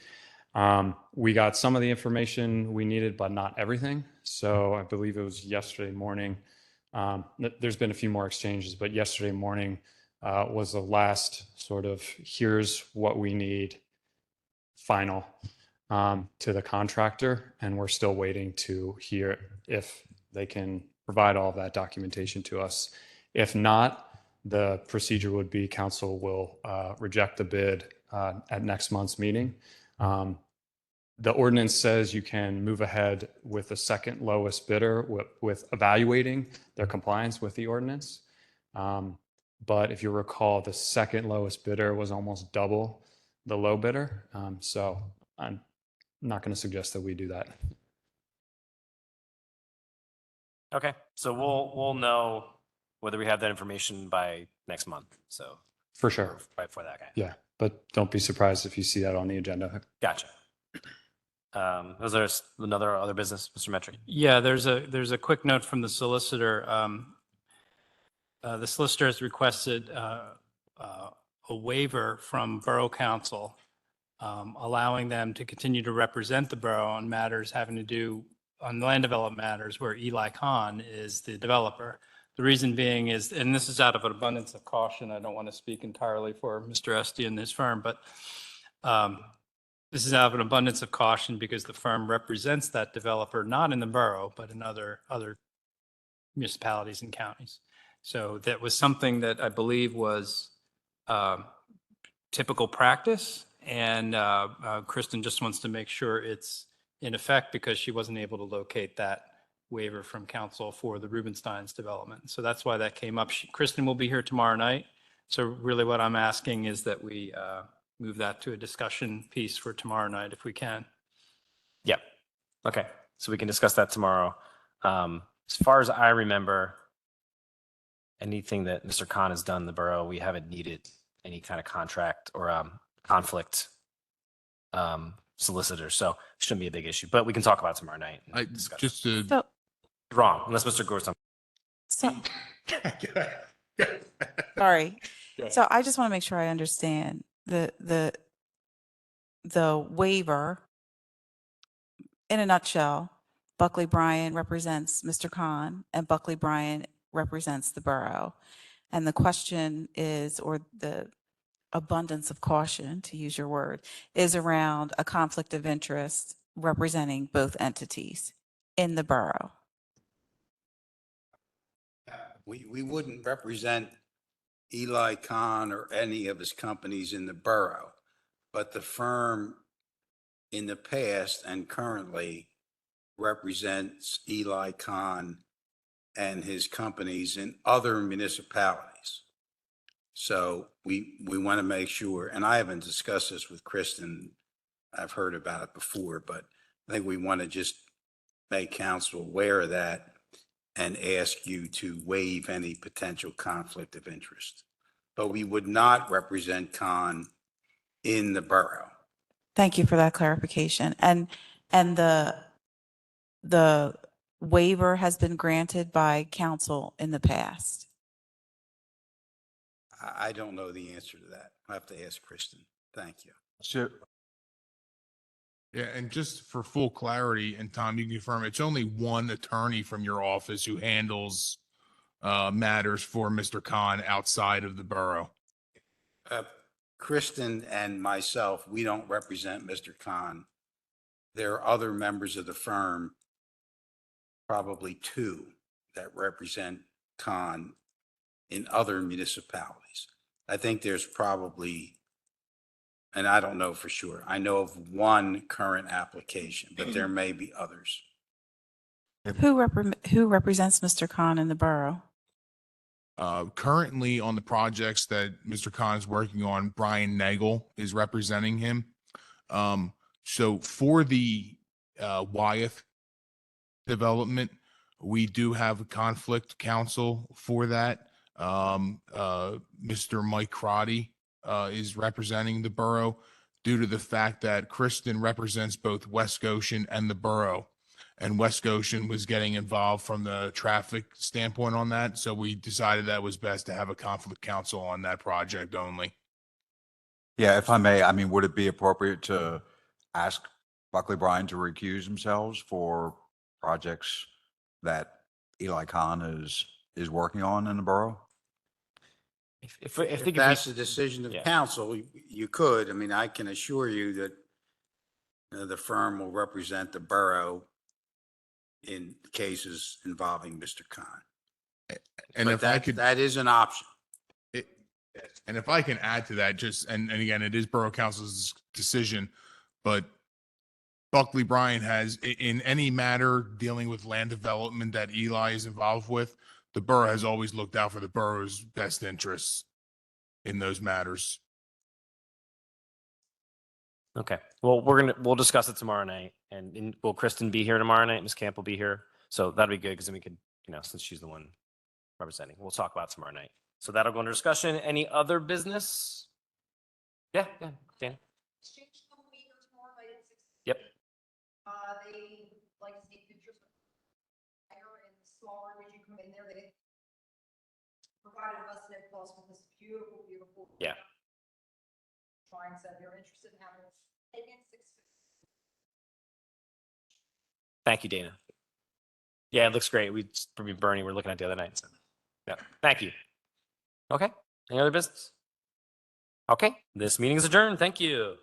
We got some of the information we needed, but not everything. So I believe it was yesterday morning. There's been a few more exchanges, but yesterday morning was the last sort of here's what we need final to the contractor. And we're still waiting to hear if they can provide all of that documentation to us. If not, the procedure would be council will reject the bid at next month's meeting. The ordinance says you can move ahead with the second lowest bidder with evaluating their compliance with the ordinance. But if you recall, the second lowest bidder was almost double the low bidder. So I'm not going to suggest that we do that. Okay. So we'll know whether we have that information by next month. So For sure. right before that guy. Yeah. But don't be surprised if you see that on the agenda. Gotcha. Was there another other business, Mr. Metric? Yeah, there's a quick note from the solicitor. The solicitor has requested a waiver from Borough Council, allowing them to continue to represent the borough on matters having to do on land development matters where Eli Kahn is the developer. The reason being is, and this is out of an abundance of caution, I don't want to speak entirely for Mr. Esty and his firm, but this is out of an abundance of caution because the firm represents that developer, not in the borough, but in other municipalities and counties. So that was something that I believe was typical practice. And Kristen just wants to make sure it's in effect because she wasn't able to locate that waiver from council for the Rubenstein's development. So that's why that came up. Kristen will be here tomorrow night. So really what I'm asking is that we move that to a discussion piece for tomorrow night if we can. Yeah. Okay. So we can discuss that tomorrow. As far as I remember, anything that Mr. Khan has done in the borough, we haven't needed any kind of contract or conflict solicitor. So it shouldn't be a big issue, but we can talk about it tomorrow night. And discuss. Just to, So, Wrong, unless Mr. Gore's on. so, sorry. So I just want to make sure I understand the waiver. In a nutshell, Buckley Bryan represents Mr. Khan and Buckley Bryan represents the borough. And the question is, or the abundance of caution, to use your word, is around a conflict of interest representing both entities in the borough. We wouldn't represent Eli Khan or any of his companies in the borough, but the firm in the past and currently represents Eli Khan and his companies in other municipalities. So we want to make sure, and I haven't discussed this with Kristen, I've heard about it before, but I think we want to just make council aware of that and ask you to waive any potential conflict of interest. But we would not represent Khan in the borough. Thank you for that clarification. And the waiver has been granted by council in the past. I don't know the answer to that. I have to ask Kristen. Thank you. So, yeah, and just for full clarity, and Tom, you can confirm, it's only one attorney from your office who handles matters for Mr. Khan outside of the borough. Kristen and myself, we don't represent Mr. Khan. There are other members of the firm, probably two, that represent Khan in other municipalities. I think there's probably, and I don't know for sure, I know of one current application, but there may be others. Who represents Mr. Khan in the borough? Currently on the projects that Mr. Khan is working on, Brian Nagel is representing him. So for the Wyeth development, we do have a conflict counsel for that. Mr. Mike Crotty is representing the borough due to the fact that Kristen represents both West Goshen and the borough. And West Goshen was getting involved from the traffic standpoint on that. So we decided that was best to have a conflict counsel on that project only. yeah, if I may, I mean, would it be appropriate to ask Buckley Bryan to recuse themselves for projects that Eli Khan is working on in the borough? If That's the decision of Yeah. council, you could. I mean, I can assure you that the firm will represent the borough in cases involving Mr. Khan. And But if I could, that is an option. and if I can add to that, just, and again, it is Borough Council's decision, but Buckley Bryan has, in any matter dealing with land development that Eli is involved with, the borough has always looked out for the borough's best interests in those matters. Okay. Well, we'll discuss it tomorrow night, and will Kristen be here tomorrow night? Ms. Camp will be here, so that'd be good because then we could, since she's the one representing, we'll talk about it tomorrow night. So that'll go under discussion. Any other business? Yeah, Dan. Yep. They like to take pictures of higher and smaller as you come in there. They provided us their calls with this beautiful. Yeah. Drawing said they're interested in having it. Thank you, Dana. Yeah, it looks great. Bernie, we're looking at the other night. So. Yeah. Thank you. Okay. Any other business? Okay. This meeting is adjourned. Thank you.